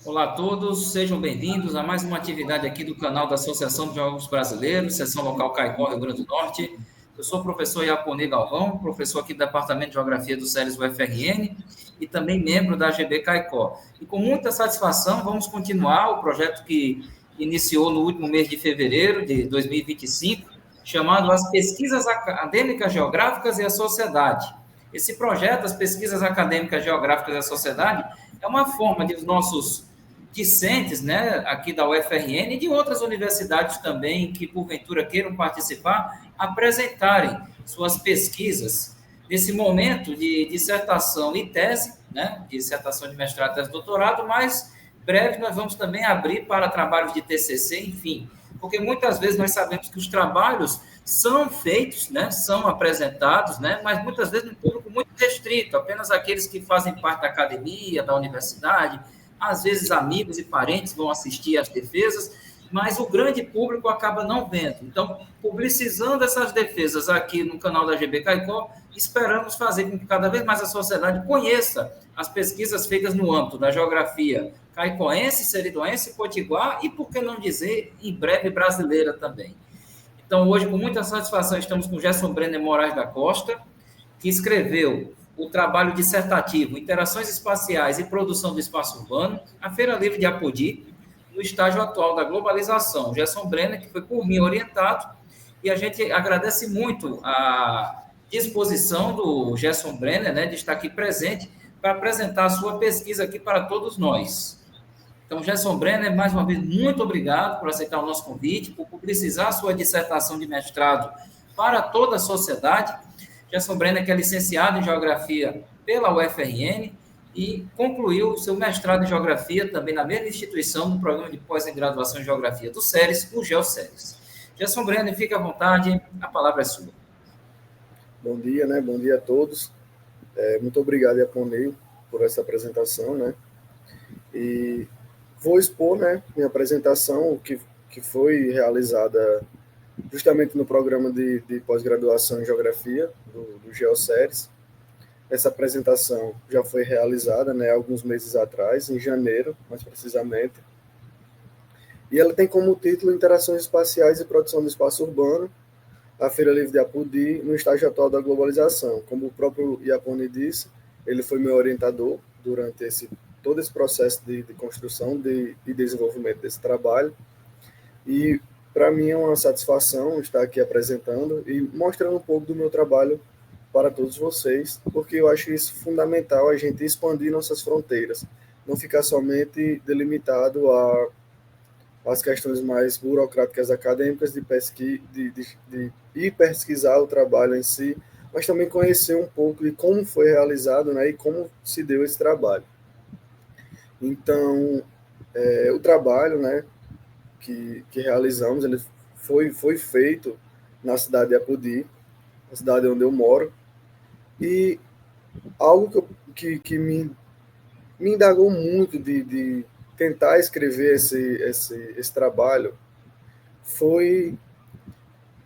Olá a todos, sejam bem-vindos a mais uma atividade aqui do canal da Associação de Geólogos Brasileiros, seção local Caicó, Rio Grande do Norte. Eu sou o professor Iapone Galvão, professor aqui do Departamento de Geografia do SERES UFRN e também membro da AGB Caicó. E com muita satisfação vamos continuar o projeto que iniciou no último mês de fevereiro de 2025, chamado As Pesquisas Acadêmicas Geográficas e a Sociedade. Esse projeto, as Pesquisas Acadêmicas Geográficas e a Sociedade, é uma forma de os nossos discentes, né, aqui da UFRN e de outras universidades também que, porventura, queiram participar, apresentarem suas pesquisas nesse momento de dissertação e tese, né, dissertação de mestrado, tese, doutorado, mas breve nós vamos também abrir para trabalhos de TCC, enfim, porque muitas vezes nós sabemos que os trabalhos são feitos, né, são apresentados, né, mas muitas vezes no público muito restrito, apenas aqueles que fazem parte da academia, da universidade, às vezes amigos e parentes vão assistir às defesas, mas o grande público acaba não vendo. Então, publicizando essas defesas aqui no canal da GB Caicó, esperamos fazer com que cada vez mais a sociedade conheça as pesquisas feitas no âmbito da geografia caicoense, seridoense, potiguar e, por que não dizer, em breve brasileira também. Então, hoje, com muita satisfação, estamos com Gerson Brenner Moraes da Costa, que escreveu o trabalho dissertativo Interações Espaciais e Produção do Espaço Urbano, a Feira Livre de Apodi, no estágio atual da globalização. Gerson Brenner, que foi por mim orientado, e a gente agradece muito a disposição do Gerson Brenner, né, de estar aqui presente para apresentar a sua pesquisa aqui para todos nós. Então, Gerson Brenner, mais uma vez, muito obrigado por aceitar o nosso convite, por publicizar a sua dissertação de mestrado para toda a sociedade. Gerson Brenner, que é licenciado em Geografia pela UFRN e concluiu seu mestrado em Geografia também na mesma instituição, no programa de pós-graduação em Geografia do SERES, o GeoSERES. Gerson Brenner, fique à vontade, a palavra é sua. Bom dia, né? Bom dia a todos. Muito obrigado, Iaponei, por essa apresentação, né? E vou expor, né, minha apresentação, que foi realizada justamente no programa de pós-graduação em Geografia do GeoSERES. Essa apresentação já foi realizada, né, alguns meses atrás, em janeiro, mais precisamente. E ela tem como título Interações Espaciais e Produção do Espaço Urbano, a Feira Livre de Apodi, no estágio atual da globalização. Como o próprio Iapone disse, ele foi meu orientador durante todo esse processo de construção e desenvolvimento desse trabalho. E, para mim, é uma satisfação estar aqui apresentando e mostrando um pouco do meu trabalho para todos vocês, porque eu acho isso fundamental, a gente expandir nossas fronteiras, não ficar somente delimitado às questões mais burocráticas acadêmicas de ir pesquisar o trabalho em si, mas também conhecer um pouco de como foi realizado, né, e como se deu esse trabalho. Então, o trabalho, né, que realizamos, ele foi feito na cidade de Apodi, a cidade onde eu moro, e algo que me indagou muito de tentar escrever esse trabalho foi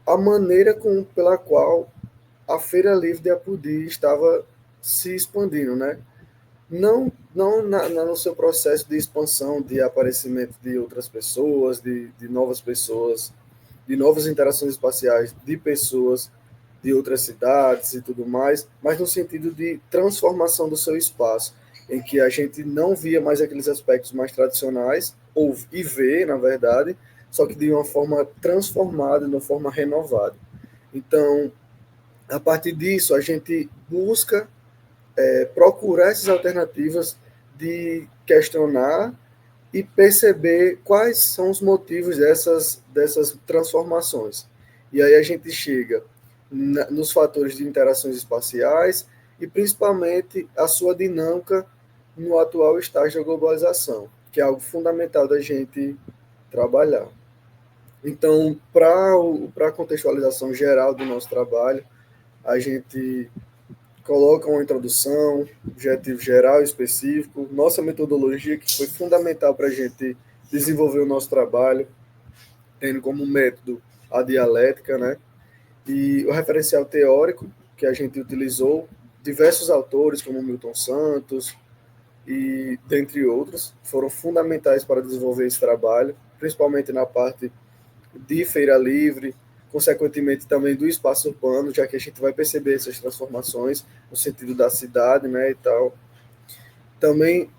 a maneira pela qual a Feira Livre de Apodi estava se expandindo, né? Não no seu processo de expansão, de aparecimento de outras pessoas, de novas pessoas, de novas interações espaciais, de pessoas de outras cidades e tudo mais, mas no sentido de transformação do seu espaço, em que a gente não via mais aqueles aspectos mais tradicionais, e vê, na verdade, só que de uma forma transformada, de uma forma renovada. Então, a partir disso, a gente busca procurar essas alternativas de questionar e perceber quais são os motivos dessas transformações. E aí a gente chega nos fatores de interações espaciais e principalmente a sua dinâmica no atual estágio da globalização, que é algo fundamental da gente trabalhar. Então, para a contextualização geral do nosso trabalho, a gente coloca uma introdução, objetivo geral e específico, nossa metodologia, que foi fundamental para a gente desenvolver o nosso trabalho, tendo como método a dialética, né? E o referencial teórico, que a gente utilizou, diversos autores, como Milton Santos, e dentre outros, foram fundamentais para desenvolver esse trabalho, principalmente na parte de feira livre, consequentemente também do espaço urbano, já que a gente vai perceber essas transformações no sentido da cidade, né, e tal. Também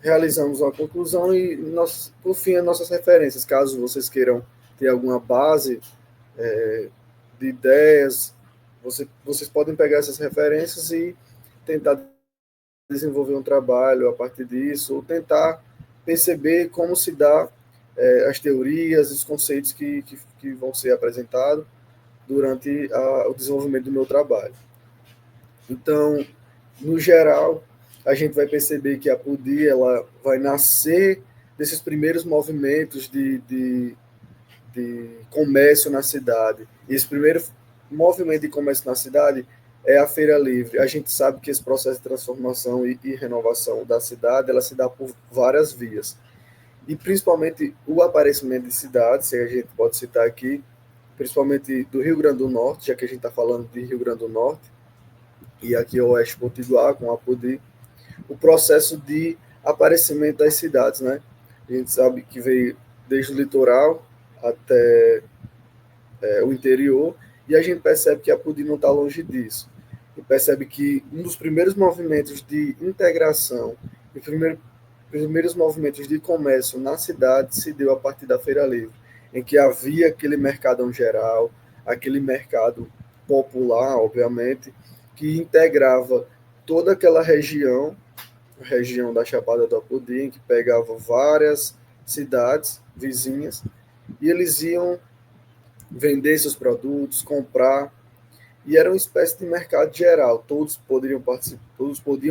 realizamos uma conclusão e, por fim, as nossas referências, caso vocês queiram ter alguma base de ideias, vocês podem pegar essas referências e tentar desenvolver um trabalho a partir disso, ou tentar perceber como se dá as teorias, os conceitos que vão ser apresentados durante o desenvolvimento do meu trabalho. Então, no geral, a gente vai perceber que a PUDI ela vai nascer desses primeiros movimentos de comércio na cidade. E esse primeiro movimento de comércio na cidade é a Feira Livre. A gente sabe que esse processo de transformação e renovação da cidade ela se dá por várias vias. E principalmente o aparecimento de cidades, se a gente pode citar aqui, principalmente do Rio Grande do Norte, já que a gente está falando de Rio Grande do Norte, e aqui o Oeste Potiguar, com a PUDI, o processo de aparecimento das cidades, né? A gente sabe que veio desde o litoral até o interior, e a gente percebe que a PUDI não está longe disso. E percebe que um dos primeiros movimentos de integração, os primeiros movimentos de comércio na cidade se deu a partir da Feira Livre, em que havia aquele mercadão geral, aquele mercado popular, obviamente, que integrava toda aquela região, a região da Chapada do Apudim, que pegava várias cidades vizinhas, e eles iam vender seus produtos, comprar, e era uma espécie de mercado geral, todos podiam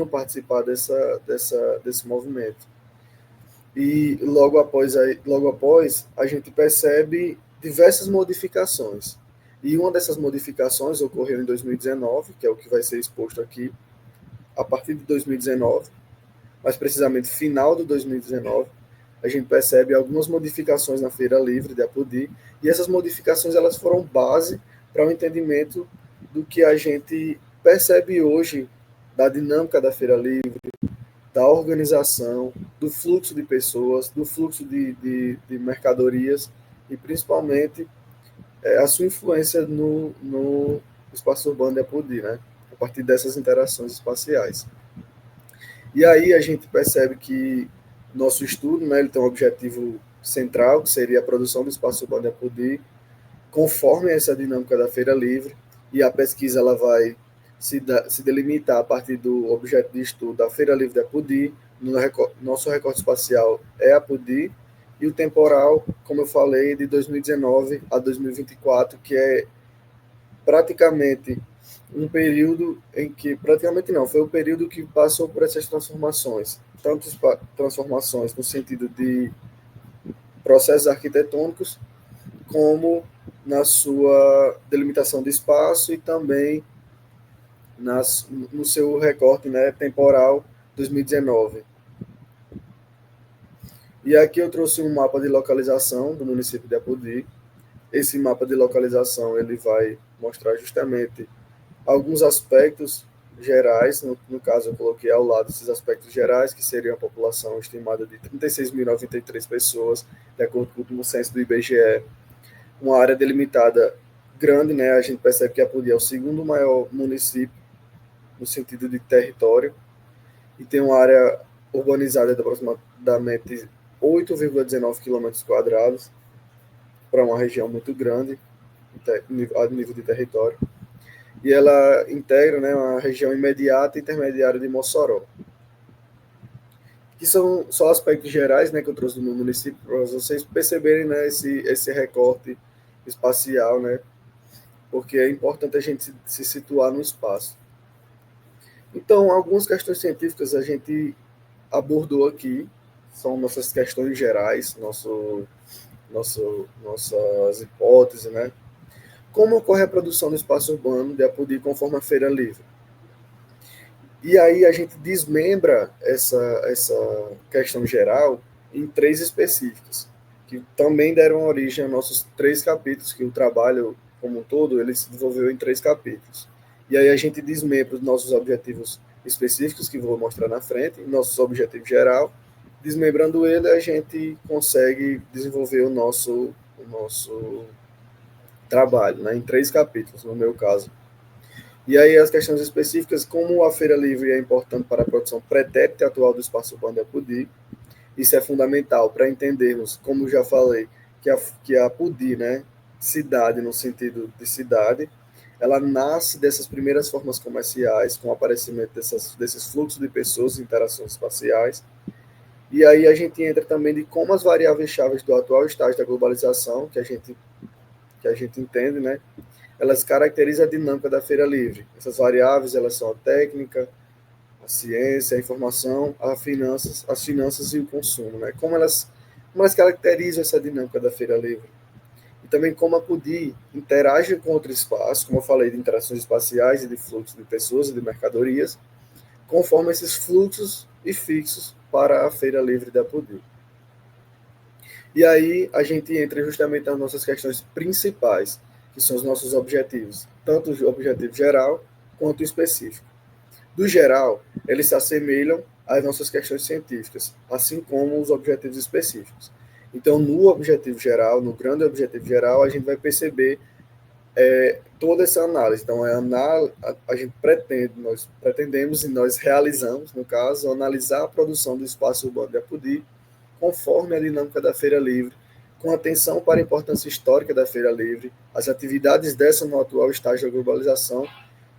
participar desse movimento. E logo após a gente percebe diversas modificações. E uma dessas modificações ocorreu em 2019, que é o que vai ser exposto aqui, a partir de 2019, mais precisamente final de 2019, a gente percebe algumas modificações na Feira Livre de Apodi, e essas modificações elas foram base para o entendimento do que a gente percebe hoje da dinâmica da Feira Livre, da organização, do fluxo de pessoas, do fluxo de mercadorias e principalmente a sua influência no espaço urbano de Apodi, né? A partir dessas interações espaciais. E aí a gente percebe que nosso estudo, né, ele tem um objetivo central, que seria a produção do espaço urbano de Apodi, conforme essa dinâmica da Feira Livre, e a pesquisa ela vai se delimitar a partir do objeto de estudo da Feira Livre de Apodi, nosso recorte espacial é Apodi, e o temporal, como eu falei, de 2019 a 2024, que é praticamente um período em que, praticamente não, foi o período que passou por essas transformações, tanto transformações no sentido de processos arquitetônicos, como na sua delimitação de espaço e também no seu recorte, né, temporal 2019. E aqui eu trouxe um mapa de localização do município de Apodi. Esse mapa de localização ele vai mostrar justamente alguns aspectos gerais, no caso eu coloquei ao lado esses aspectos gerais, que seriam a população estimada de 36.093 pessoas, de acordo com o último censo do IBGE, uma área delimitada grande, né? A gente percebe que Apodi é o segundo maior município no sentido de território, e tem uma área urbanizada de aproximadamente 8,19 km², para uma região muito grande, a nível de território. E ela integra, né, uma região imediata e intermediária de Mossoró. Que são só aspectos gerais, né, que eu trouxe do meu município, para vocês perceberem, né, esse recorte espacial, né, porque é importante a gente se situar no espaço. Então, algumas questões científicas a gente abordou aqui, são nossas questões gerais, nossas hipóteses, né? Como ocorre a produção do espaço urbano de Apodi conforme a Feira Livre? E aí a gente desmembra essa questão geral em 3 específicos, que também deram origem a nossos 3 capítulos, que o trabalho como um todo ele se desenvolveu em 3 capítulos. E aí a gente desmembra os nossos objetivos específicos que vou mostrar na frente, nossos objetivos geral. Desmembrando ele, a gente consegue desenvolver o nosso trabalho, né, em 3 capítulos, no meu caso. E aí as questões específicas, como a Feira Livre é importante para a produção pretérita e atual do espaço urbano de Apodi, isso é fundamental para entendermos, como já falei, que a Apodi, né, cidade no sentido de cidade, ela nasce dessas primeiras formas comerciais, com o aparecimento desses fluxos de pessoas e interações espaciais. E aí a gente entra também de como as variáveis chaves do atual estágio da globalização, que a gente entende, né, elas caracterizam a dinâmica da feira livre. Essas variáveis, elas são a técnica, a ciência, a informação, as finanças e o consumo, né? Como elas caracterizam essa dinâmica da feira livre. E também como a PUDI interage com outro espaço, como eu falei, de interações espaciais e de fluxos de pessoas e de mercadorias, conforme esses fluxos e fixos para a feira livre da PUDI. E aí a gente entra justamente nas nossas questões principais, que são os nossos objetivos, tanto o objetivo geral quanto o específico. Do geral, eles se assemelham às nossas questões científicas, assim como os objetivos específicos. Então, no objetivo geral, no grande objetivo geral, a gente vai perceber toda essa análise. Então, a gente nós pretendemos e nós realizamos, no caso, analisar a produção do espaço urbano de Apodi, conforme a dinâmica da Feira Livre, com atenção para a importância histórica da Feira Livre, as atividades dessa no atual estágio da globalização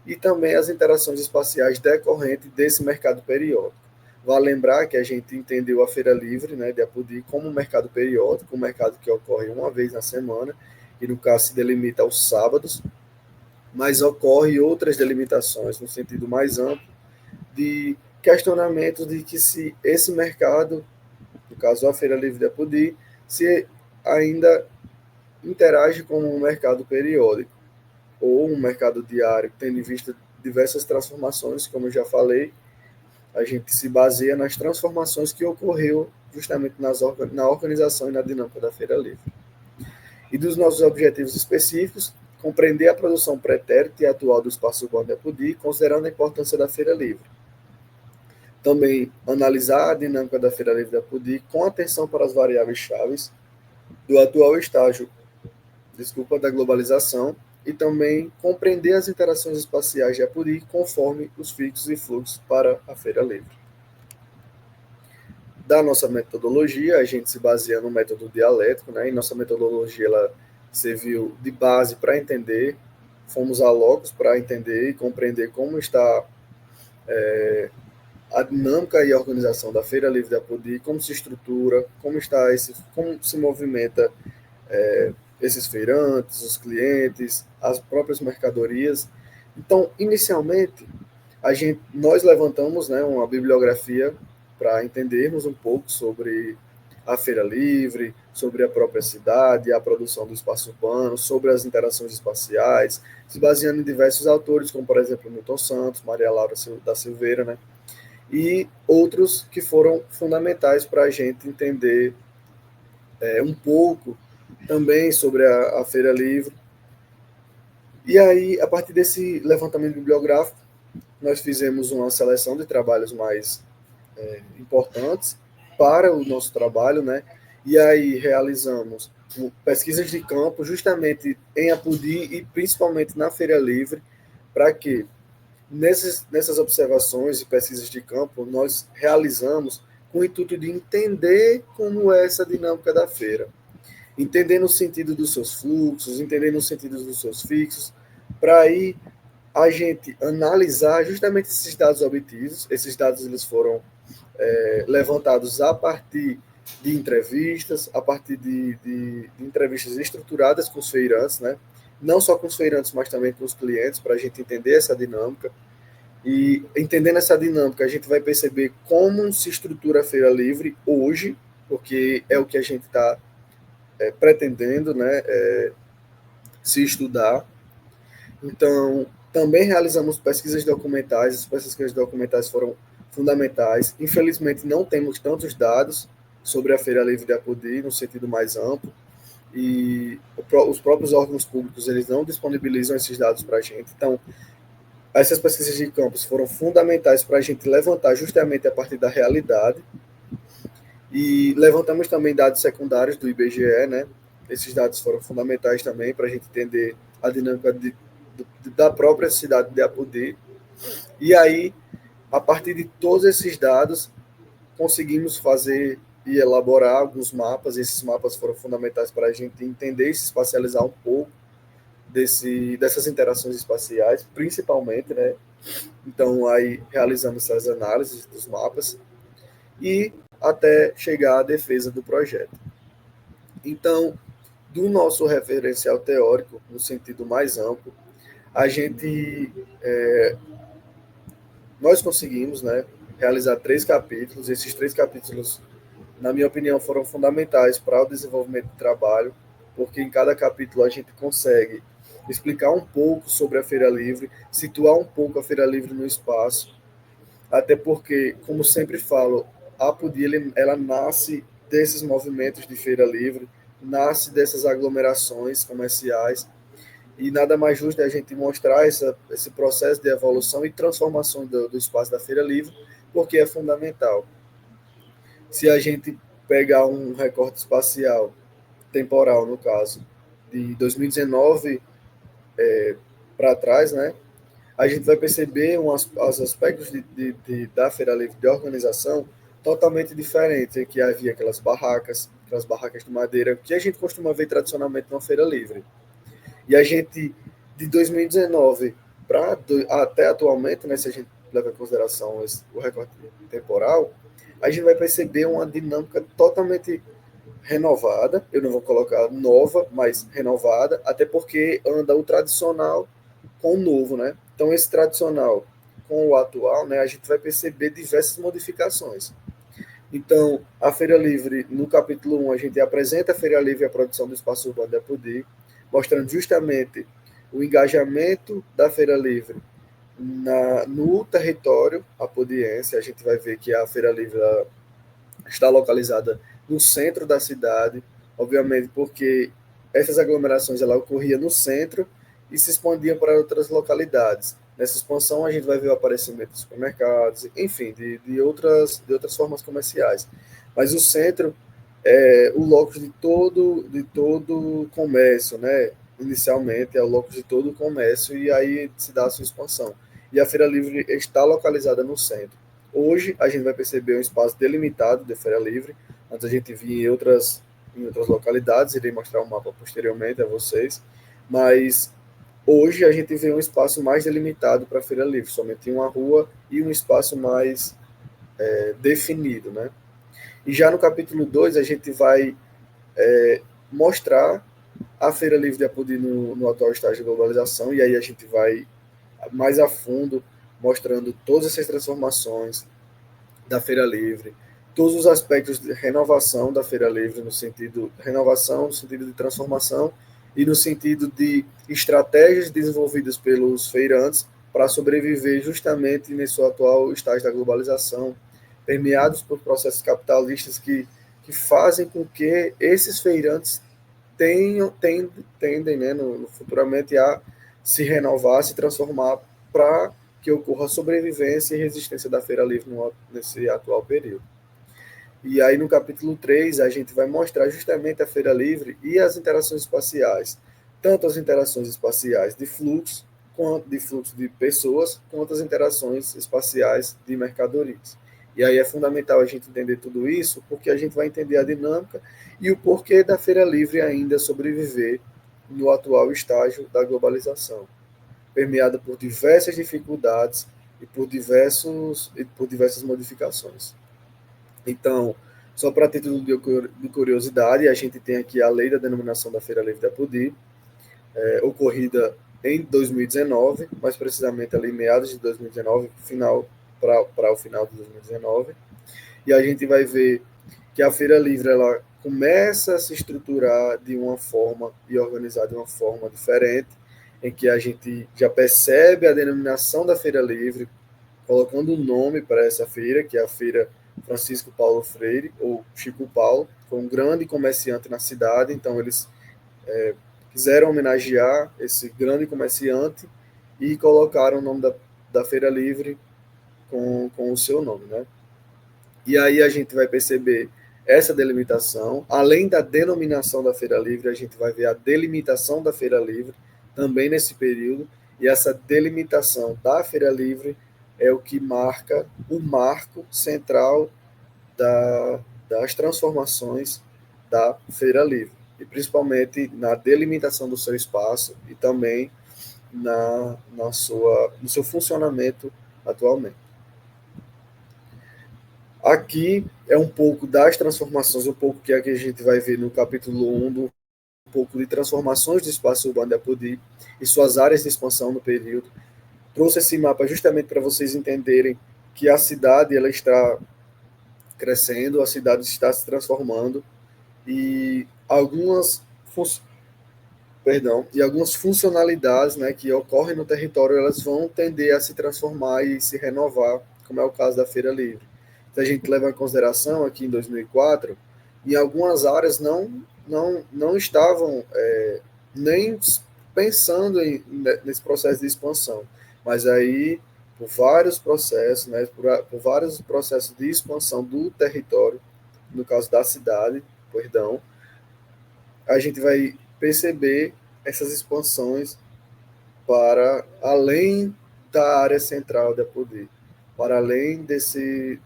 e também as interações espaciais decorrentes desse mercado periódico. Vale lembrar que a gente entendeu a Feira Livre, né, de Apodi, como um mercado periódico, um mercado que ocorre uma vez na semana, e no caso se delimita aos sábados, mas ocorre outras delimitações no sentido mais amplo de questionamentos de que se esse mercado, no caso a Feira Livre de Apodi, se ainda interage com um mercado periódico ou um mercado diário, tendo em vista diversas transformações, como eu já falei, a gente se baseia nas transformações que ocorreu justamente na organização e na dinâmica da Feira Livre. E dos nossos objetivos específicos, compreender a produção pretérita e atual do espaço urbano de Apodi, considerando a importância da Feira Livre. Também analisar a dinâmica da Feira Livre de Apodi com atenção para as variáveis chaves do atual estágio, da globalização, e também compreender as interações espaciais de Apodi conforme os fixos e fluxos para a Feira Livre. Da nossa metodologia, a gente se baseia no método dialético, né? E nossa metodologia ela serviu de base para entender, fomos a locus para entender e compreender como está a dinâmica e a organização da Feira Livre de Apodi, como se estrutura, como se movimenta esses feirantes, os clientes, as próprias mercadorias. Então, inicialmente, nós levantamos, né, uma bibliografia para entendermos um pouco sobre a Feira Livre, sobre a própria cidade, a produção do espaço urbano, sobre as interações espaciais, se baseando em diversos autores, como, por exemplo, Milton Santos, Maria Laura da Silveira, né, e outros que foram fundamentais para a gente entender um pouco também sobre a Feira Livre. E aí, a partir desse levantamento bibliográfico, nós fizemos uma seleção de trabalhos mais importantes para o nosso trabalho, né? E aí realizamos pesquisas de campo justamente em Apodi e principalmente na Feira Livre, para que nessas observações e pesquisas de campo nós realizamos com o intuito de entender como é essa dinâmica da feira, entender no sentido dos seus fluxos, entender no sentido dos seus fixos, para aí a gente analisar justamente esses dados obtidos. Esses dados eles foram levantados a partir de entrevistas, a partir de entrevistas estruturadas com os feirantes, né? Não só com os feirantes, mas também com os clientes, para a gente entender essa dinâmica. E entendendo essa dinâmica, a gente vai perceber como se estrutura a Feira Livre hoje, porque é o que a gente está pretendendo, né, se estudar. Então, também realizamos pesquisas documentais, as pesquisas documentais foram fundamentais. Infelizmente, não temos tantos dados sobre a Feira Livre de Apodi, no sentido mais amplo, e os próprios órgãos públicos eles não disponibilizam esses dados para a gente. Então, essas pesquisas de campos foram fundamentais para a gente levantar justamente a partir da realidade. E levantamos também dados secundários do IBGE, né? Esses dados foram fundamentais também para a gente entender a dinâmica da própria cidade de Apodi. E aí, a partir de todos esses dados, conseguimos fazer e elaborar alguns mapas. Esses mapas foram fundamentais para a gente entender e se espacializar um pouco dessas interações espaciais, principalmente, né? Então, aí realizamos essas análises dos mapas e até chegar à defesa do projeto. Então, do nosso referencial teórico, no sentido mais amplo, a gente, nós conseguimos, né, realizar 3 capítulos. Esses 3 capítulos, na minha opinião, foram fundamentais para o desenvolvimento do trabalho, porque em cada capítulo a gente consegue explicar um pouco sobre a Feira Livre, situar um pouco a Feira Livre no espaço, até porque, como sempre falo, a Apodi, ela nasce desses movimentos de Feira Livre, nasce dessas aglomerações comerciais, e nada mais justo é a gente mostrar esse processo de evolução e transformação do espaço da Feira Livre, porque é fundamental. Se a gente pegar um recorte espacial, temporal no caso, de 2019 para trás, né, a gente vai perceber os aspectos da Feira Livre de organização totalmente diferentes, em que havia aquelas barracas de madeira, que a gente costuma ver tradicionalmente na Feira Livre. E a gente, de 2019 até atualmente, né, se a gente leva em consideração o recorte temporal, a gente vai perceber uma dinâmica totalmente renovada. Eu não vou colocar nova, mas renovada, até porque anda o tradicional com o novo, né? Então, esse tradicional com o atual, né, a gente vai perceber diversas modificações. Então, a Feira Livre, no capítulo 1, a gente apresenta a Feira Livre e a produção do espaço urbano de Apodi, mostrando justamente o engajamento da Feira Livre no território apodiense. A gente vai ver que a Feira Livre está localizada no centro da cidade, obviamente porque essas aglomerações ela ocorria no centro e se expandiam para outras localidades. Nessa expansão a gente vai ver o aparecimento de supermercados, enfim, de outras formas comerciais. Mas o centro é o locus de todo comércio, né? Inicialmente é o locus de todo o comércio e aí se dá a sua expansão. E a Feira Livre está localizada no centro. Hoje a gente vai perceber um espaço delimitado de Feira Livre. Antes a gente via em outras localidades, irei mostrar um mapa posteriormente a vocês, mas hoje a gente vê um espaço mais delimitado para a Feira Livre, somente uma rua e um espaço mais definido, né? E já no capítulo 2 a gente vai mostrar a Feira Livre de Apodi no atual estágio de globalização, e aí a gente vai mais a fundo mostrando todas essas transformações da Feira Livre, todos os aspectos de renovação da Feira Livre, no sentido de transformação e no sentido de estratégias desenvolvidas pelos feirantes para sobreviver justamente nesse atual estágio da globalização, permeados por processos capitalistas que fazem com que esses feirantes tendem, né, futuramente a se renovar, se transformar para que ocorra a sobrevivência e resistência da Feira Livre nesse atual período. E aí no capítulo 3 a gente vai mostrar justamente a Feira Livre e as interações espaciais, tanto as interações espaciais de fluxo de pessoas, quanto as interações espaciais de mercadorias. E aí é fundamental a gente entender tudo isso, porque a gente vai entender a dinâmica e o porquê da Feira Livre ainda sobreviver no atual estágio da globalização, permeada por diversas dificuldades e por diversas modificações. Então, só para título de curiosidade, a gente tem aqui a lei da denominação da Feira Livre de Apodi, ocorrida em 2019, mais precisamente ali meados de 2019, para o final de 2019, e a gente vai ver que a Feira Livre ela começa a se estruturar de uma forma e organizar de uma forma diferente, em que a gente já percebe a denominação da Feira Livre, colocando um nome para essa feira, que é a Feira Francisco Paulo Freire, ou Chico Paulo, foi um grande comerciante na cidade, então eles quiseram homenagear esse grande comerciante e colocaram o nome da Feira Livre com o seu nome, né? E aí a gente vai perceber essa delimitação. Além da denominação da Feira Livre, a gente vai ver a delimitação da Feira Livre também nesse período. E essa delimitação da Feira Livre é o que marca o marco central das transformações da Feira Livre. E principalmente na delimitação do seu espaço e também no seu funcionamento atualmente. Aqui é um pouco das transformações, um pouco que a gente vai ver no capítulo 1, um pouco de transformações do espaço urbano de Apodi e suas áreas de expansão no período. Trouxe esse mapa justamente para vocês entenderem que a cidade ela está crescendo, a cidade está se transformando e algumas funcionalidades, né, que ocorrem no território, elas vão tender a se transformar e se renovar, como é o caso da Feira Livre. Se a gente leva em consideração aqui em 2004, em algumas áreas não estavam nem pensando nesse processo de expansão, mas aí por vários processos, né, por vários processos de expansão do território, no caso da cidade, perdão, a gente vai perceber essas expansões para além da área central da Apodi, para além se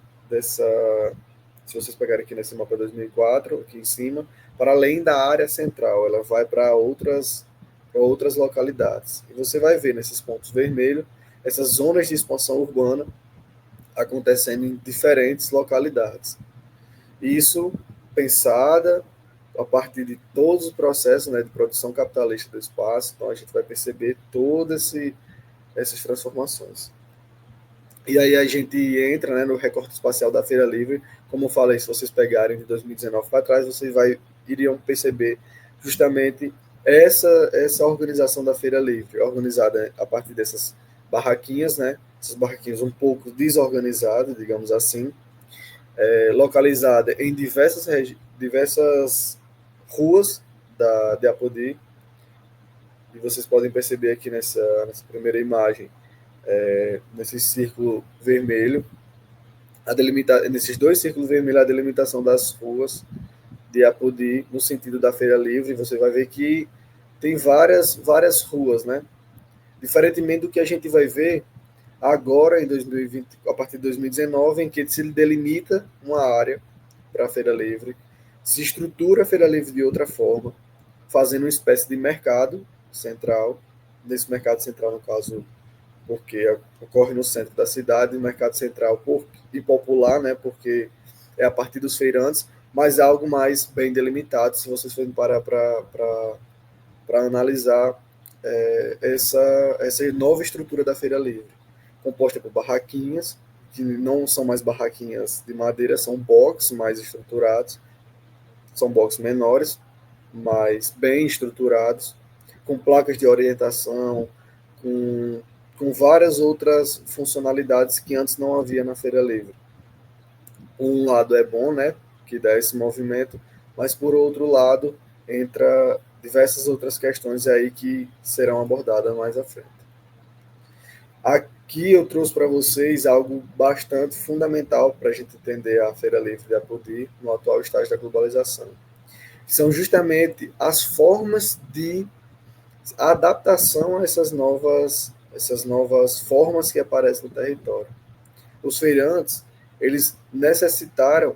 vocês pegarem aqui nesse mapa 2004, aqui em cima, para além da área central, ela vai para outras localidades. E você vai ver nesses pontos vermelhos essas zonas de expansão urbana acontecendo em diferentes localidades. Isso pensada a partir de todos os processos, né, de produção capitalista do espaço, então a gente vai perceber todas essas transformações. E aí a gente entra, né, no recorte espacial da Feira Livre. Como eu falei, se vocês pegarem de 2019 para trás, vocês iriam perceber justamente essa organização da Feira Livre, organizada a partir dessas barraquinhas, né, essas barraquinhas um pouco desorganizadas, digamos assim, localizada em diversas ruas de Apodi. E vocês podem perceber aqui nessa primeira imagem, nesse círculo vermelho, nesses dois círculos vermelhos, a delimitação das ruas de Apodi no sentido da Feira Livre. Você vai ver que tem várias ruas, né? Diferentemente do que a gente vai ver agora em 2020, a partir de 2019, em que se delimita uma área para a Feira Livre, se estrutura a Feira Livre de outra forma, fazendo uma espécie de mercado central. Nesse mercado central, no caso, porque ocorre no centro da cidade, o mercado central e popular, né, porque é a partir dos feirantes, mas é algo mais bem delimitado, se vocês forem parar para analisar essa nova estrutura da Feira Livre, composta por barraquinhas, que não são mais barraquinhas de madeira, são boxes mais estruturados, são boxes menores, mas bem estruturados, com placas de orientação, com várias outras funcionalidades que antes não havia na Feira Livre. Um lado é bom, né, que dá esse movimento, mas por outro lado entra diversas outras questões aí que serão abordadas mais à frente. Aqui eu trouxe para vocês algo bastante fundamental para a gente entender a Feira Livre de Apodi no atual estágio da globalização. São justamente as formas de adaptação a essas novas formas que aparecem no território. Os feirantes, eles necessitaram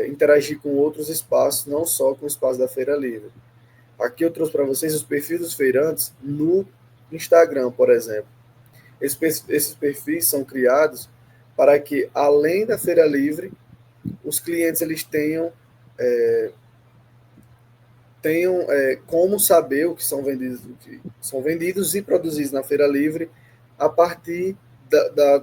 interagir com outros espaços, não só com o espaço da Feira Livre. Aqui eu trouxe para vocês os perfis dos feirantes no Instagram, por exemplo. Esses perfis são criados para que, além da Feira Livre, os clientes eles tenham como saber o que são vendidos e produzidos na Feira Livre a partir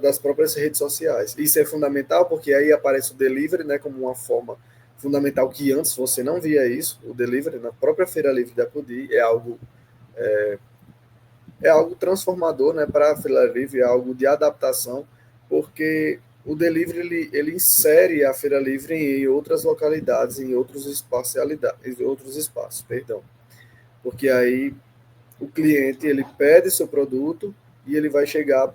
das próprias redes sociais. Isso é fundamental porque aí aparece o delivery, né, como uma forma fundamental que antes você não via isso. O delivery na própria Feira Livre da Apodi é algo transformador, né, para a Feira Livre, é algo de adaptação, porque o delivery ele insere a Feira Livre em outras localidades, em outros espaços, perdão. Porque aí o cliente ele pede seu produto e ele vai chegar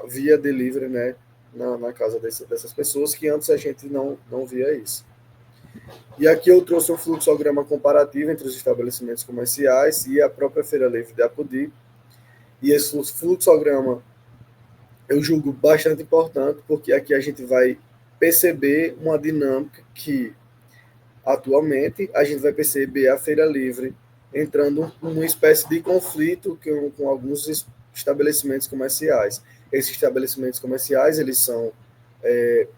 via delivery, né, na casa dessas pessoas, que antes a gente não via isso. E aqui eu trouxe um fluxograma comparativo entre os estabelecimentos comerciais e a própria Feira Livre de Apodi. E esse fluxograma eu julgo bastante importante, porque aqui a gente vai perceber uma dinâmica que, atualmente, a gente vai perceber a Feira Livre entrando numa espécie de conflito com alguns estabelecimentos comerciais. Esses estabelecimentos comerciais, eles são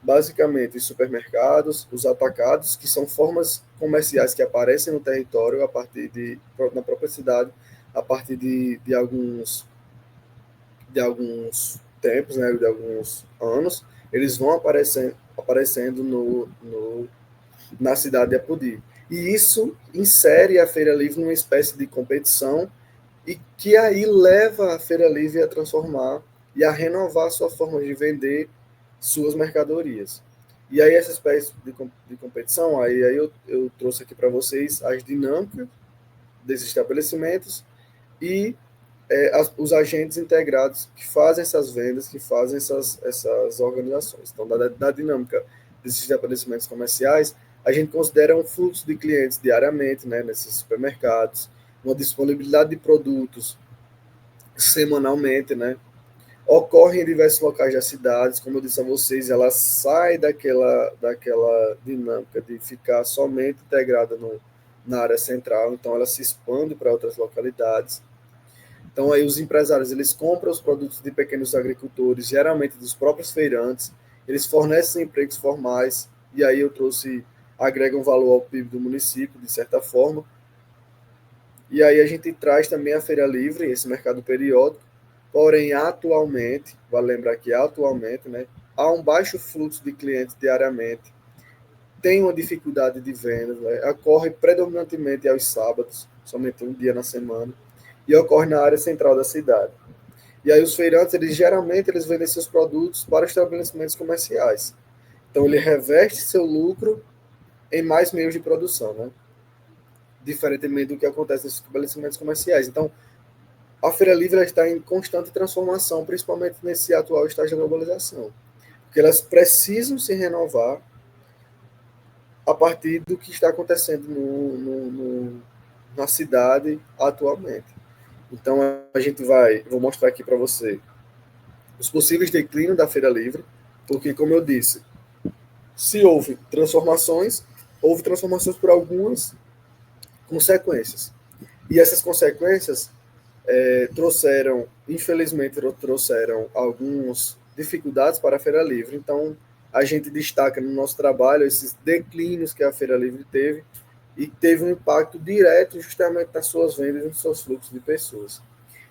basicamente os supermercados, os atacados, que são formas comerciais que aparecem no território a partir na própria cidade, a partir de alguns tempos, né, de alguns anos, eles vão aparecendo na cidade de Apodi. E isso insere a Feira Livre numa espécie de competição e que aí leva a Feira Livre a transformar e a renovar sua forma de vender suas mercadorias. E aí essa espécie de competição, aí eu trouxe aqui para vocês as dinâmicas desses estabelecimentos e os agentes integrados que fazem essas vendas, que fazem essas organizações. Então, da dinâmica desses estabelecimentos comerciais, a gente considera um fluxo de clientes diariamente, né, nesses supermercados, uma disponibilidade de produtos semanalmente, né, ocorre em diversos locais das cidades, como eu disse a vocês, ela sai daquela dinâmica de ficar somente integrada na área central, então ela se expande para outras localidades. Então, aí os empresários, eles compram os produtos de pequenos agricultores, geralmente dos próprios feirantes, eles fornecem empregos formais, e aí agregam valor ao PIB do município, de certa forma. E aí a gente traz também a Feira Livre, esse mercado periódico, porém, atualmente, vale lembrar que atualmente, né, há um baixo fluxo de clientes diariamente, tem uma dificuldade de venda, né, ocorre predominantemente aos sábados, somente um dia na semana, e ocorre na área central da cidade. E aí os feirantes, geralmente vendem seus produtos para estabelecimentos comerciais. Então ele reveste seu lucro em mais meios de produção, né? Diferentemente do que acontece nos estabelecimentos comerciais. Então, a Feira Livre está em constante transformação, principalmente nesse atual estágio da globalização. Porque elas precisam se renovar a partir do que está acontecendo na cidade atualmente. Então, vou mostrar aqui para você os possíveis declínios da Feira Livre, porque, como eu disse, se houve transformações por algumas consequências. E essas consequências infelizmente, trouxeram algumas dificuldades para a Feira Livre. Então, a gente destaca no nosso trabalho esses declínios que a Feira Livre teve e teve um impacto direto justamente nas suas vendas e nos seus fluxos de pessoas.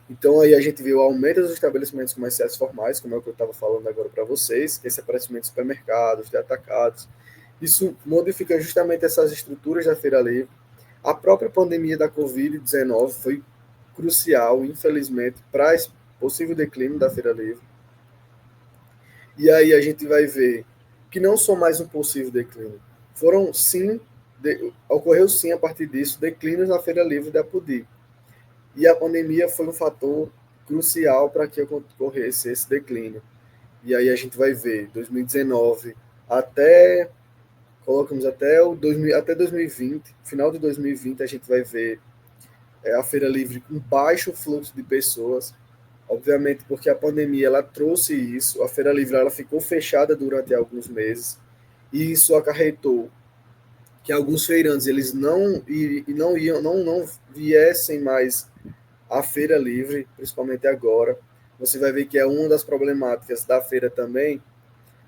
Então, aí a gente viu o aumento dos estabelecimentos comerciais formais, como é o que eu estava falando agora para vocês, esse aparecimento de supermercados, de atacados. Isso modifica justamente essas estruturas da Feira Livre. A própria pandemia da Covid-19 foi crucial, infelizmente, para esse possível declínio da Feira Livre. E aí a gente vai ver que não só mais um possível declínio, ocorreu sim a partir disso declínios na Feira Livre da Apodi. E a pandemia foi um fator crucial para que ocorresse esse declínio. E aí a gente vai ver 2019 colocamos até 2020, final de 2020 a gente vai ver a Feira Livre com baixo fluxo de pessoas, obviamente porque a pandemia ela trouxe isso, a Feira Livre ela ficou fechada durante alguns meses, e isso acarretou que alguns feirantes eles não viessem mais à Feira Livre, principalmente agora. Você vai ver que é uma das problemáticas da feira também,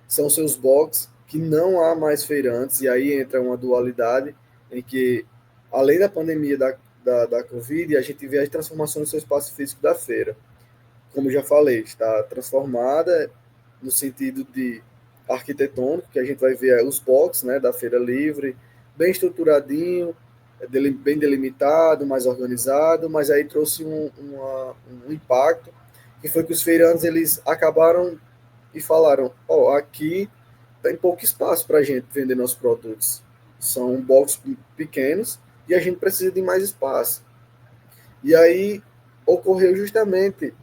são seus boxes, que não há mais feirantes, e aí entra uma dualidade em que, além da pandemia da Covid, a gente vê a transformação do seu espaço físico da feira. Como já falei, está transformada no sentido de arquitetônico, que a gente vai ver os boxes, né, da Feira Livre, bem estruturadinho, bem delimitado, mais organizado, mas aí trouxe um impacto, que foi que os feirantes eles acabaram e falaram, aqui tem pouco espaço para a gente vender nossos produtos. São boxes pequenos e a gente precisa de mais espaço. E aí ocorreu justamente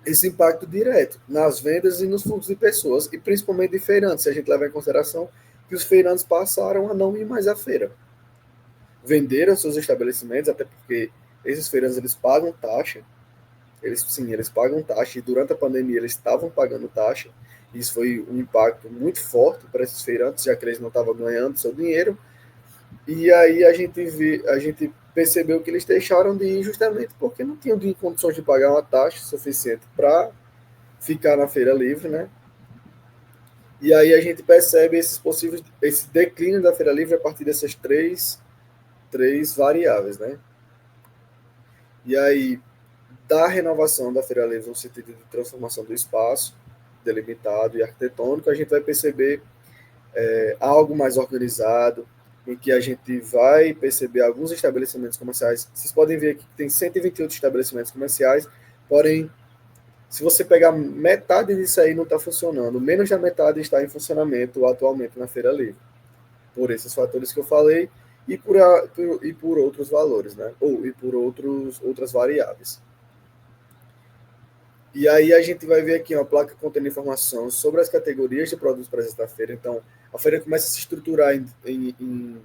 esse impacto direto nas vendas e nos fluxos de pessoas, e principalmente de feirantes, se a gente levar em consideração que os feirantes passaram a não ir mais à feira. Venderam seus estabelecimentos, até porque esses feirantes eles pagam taxa, eles pagam taxa, e durante a pandemia eles estavam pagando taxa. Isso foi um impacto muito forte para esses feirantes, já que eles não estavam ganhando seu dinheiro. E aí a gente percebeu que eles deixaram de ir justamente porque não tinham condições de pagar uma taxa suficiente para ficar na feira livre, né? E aí a gente percebe esse declínio da feira livre a partir dessas três variáveis, né? E aí, da renovação da feira livre no sentido de transformação do espaço delimitado e arquitetônico, a gente vai perceber algo mais organizado, em que a gente vai perceber alguns estabelecimentos comerciais. Vocês podem ver aqui que tem 128 estabelecimentos comerciais, porém, se você pegar metade disso aí não está funcionando, menos da metade está em funcionamento atualmente na feira livre, por esses fatores que eu falei e por outros valores, né? E por outras variáveis. E aí a gente vai ver aqui uma placa contendo informação sobre as categorias de produtos presentes na feira. Então, a feira começa a se estruturar em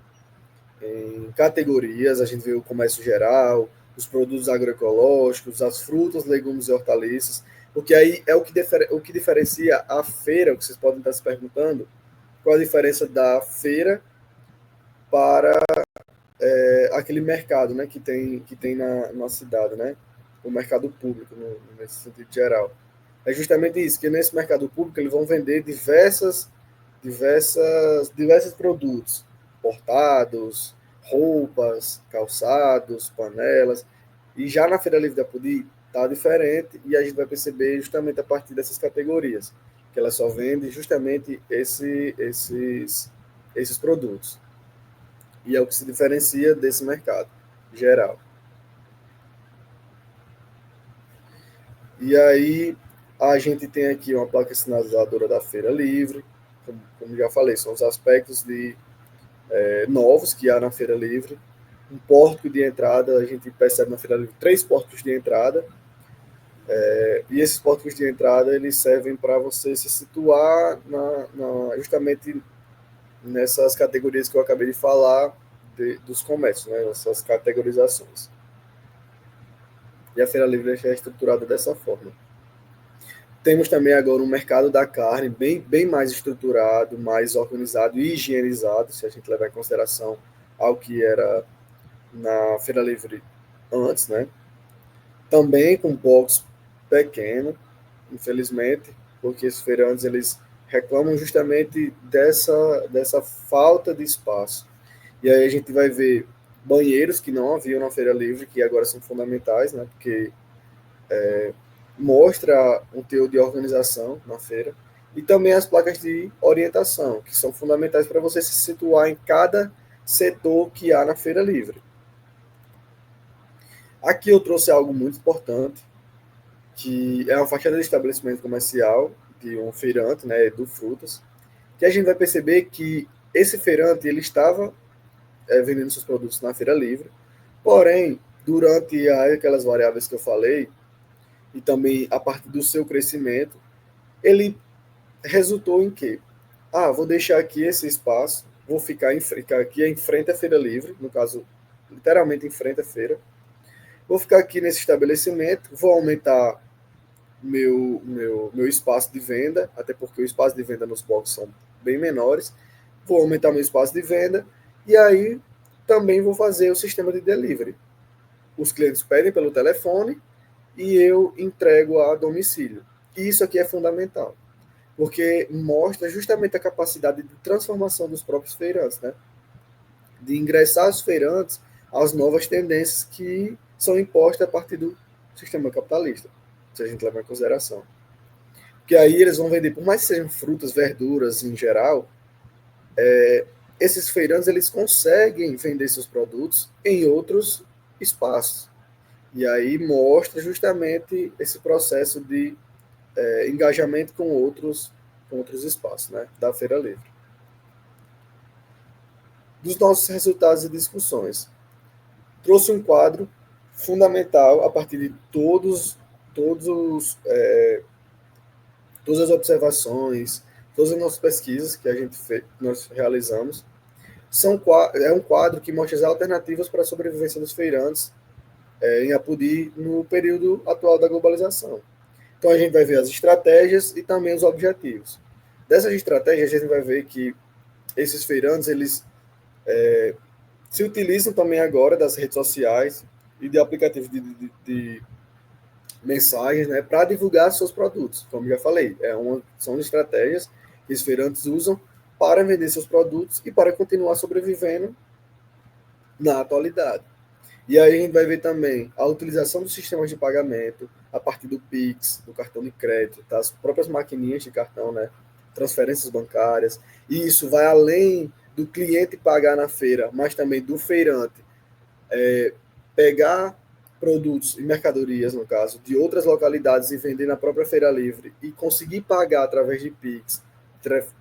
categorias. A gente vê o comércio geral, os produtos agroecológicos, as frutas, legumes e hortaliças, porque aí é o que diferencia a feira, o que vocês podem estar se perguntando, qual a diferença da feira para aquele mercado, né, que tem na cidade, né, o mercado público, nesse sentido geral. É justamente isso, que nesse mercado público eles vão vender diversos produtos, portados, roupas, calçados, panelas, e já na Feira Livre da Pudi está diferente, e a gente vai perceber justamente a partir dessas categorias, que ela só vende justamente esses produtos. E é o que se diferencia desse mercado geral. E aí a gente tem aqui uma placa sinalizadora da Feira Livre, como já falei, são os aspectos novos que há na Feira Livre. Um pórtico de entrada, a gente percebe na Feira Livre 3 pórticos de entrada, e esses pórticos de entrada eles servem para você se situar justamente nessas categorias que eu acabei de falar dos comércios, né, essas categorizações. E a Feira Livre é estruturada dessa forma. Temos também agora um mercado da carne bem mais estruturado, mais organizado e higienizado, se a gente levar em consideração ao que era na Feira Livre antes, né? Também com box pequeno, infelizmente, porque esses feirantes eles reclamam justamente dessa falta de espaço. E aí a gente vai ver banheiros que não haviam na Feira Livre, que agora são fundamentais, né? Porque mostra um teor de organização na feira, e também as placas de orientação, que são fundamentais para você se situar em cada setor que há na Feira Livre. Aqui eu trouxe algo muito importante, que é uma fachada de estabelecimento comercial de um feirante, né, do Frutas, que a gente vai perceber que esse feirante ele estava vendendo seus produtos na Feira Livre, porém, durante aquelas variáveis que eu falei, e também a partir do seu crescimento, ele resultou em que, vou deixar aqui esse espaço, vou ficar aqui em frente à Feira Livre, no caso, literalmente em frente à feira, vou ficar aqui nesse estabelecimento, vou aumentar meu espaço de venda, até porque o espaço de venda nos blocos são bem menores, vou aumentar meu espaço de venda, e aí também vou fazer o sistema de delivery. Os clientes pedem pelo telefone, e eu entrego a domicílio. E isso aqui é fundamental, porque mostra justamente a capacidade de transformação dos próprios feirantes, né? De ingressar os feirantes às novas tendências que são impostas a partir do sistema capitalista, se a gente levar em consideração. Porque aí eles vão vender, por mais que sejam frutas, verduras em geral, esses feirantes eles conseguem vender seus produtos em outros espaços. E aí mostra justamente esse processo de engajamento com outros espaços, né, da Feira Livre. Dos nossos resultados e discussões, trouxe um quadro fundamental a partir de todos todas as observações, todas as nossas pesquisas que nós realizamos, é um quadro que mostra as alternativas para a sobrevivência dos feirantes em Apodi no período atual da globalização. Então, a gente vai ver as estratégias e também os objetivos. Dessas estratégias, a gente vai ver que esses feirantes, eles se utilizam também agora das redes sociais e de aplicativos de mensagens, né, para divulgar seus produtos. Como já falei, são estratégias que os feirantes usam para vender seus produtos e para continuar sobrevivendo na atualidade. E aí a gente vai ver também a utilização dos sistemas de pagamento a partir do Pix, do cartão de crédito, das próprias maquininhas de cartão, né, transferências bancárias. E isso vai além do cliente pagar na feira, mas também do feirante pegar produtos e mercadorias, no caso, de outras localidades e vender na própria feira livre e conseguir pagar através de Pix,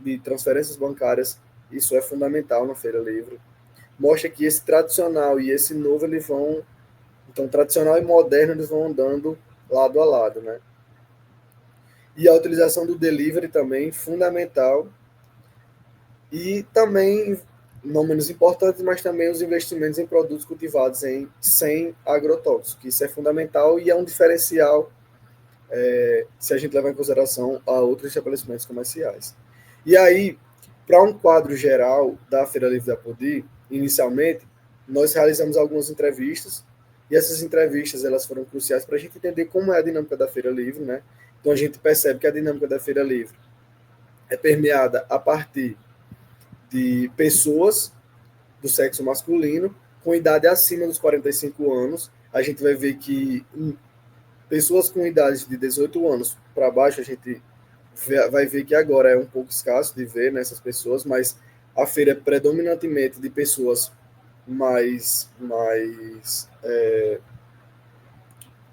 de transferências bancárias, isso é fundamental na feira livre. Mostra que esse tradicional e esse novo, eles vão... Então, tradicional e moderno, eles vão andando lado a lado, né? E a utilização do delivery também, fundamental. E também, não menos importante, mas também os investimentos em produtos cultivados sem agrotóxicos, que isso é fundamental e é um diferencial se a gente levar em consideração a outros estabelecimentos comerciais. E aí, para um quadro geral da Feira Livre da Apodi, inicialmente, nós realizamos algumas entrevistas, e essas entrevistas elas foram cruciais para a gente entender como é a dinâmica da Feira Livre, né? Então a gente percebe que a dinâmica da Feira Livre é permeada a partir de pessoas do sexo masculino com idade acima dos 45 anos. A gente vai ver que pessoas com idade de 18 anos para baixo, a gente vai ver que agora é um pouco escasso de ver nessas pessoas, mas a feira é predominantemente de pessoas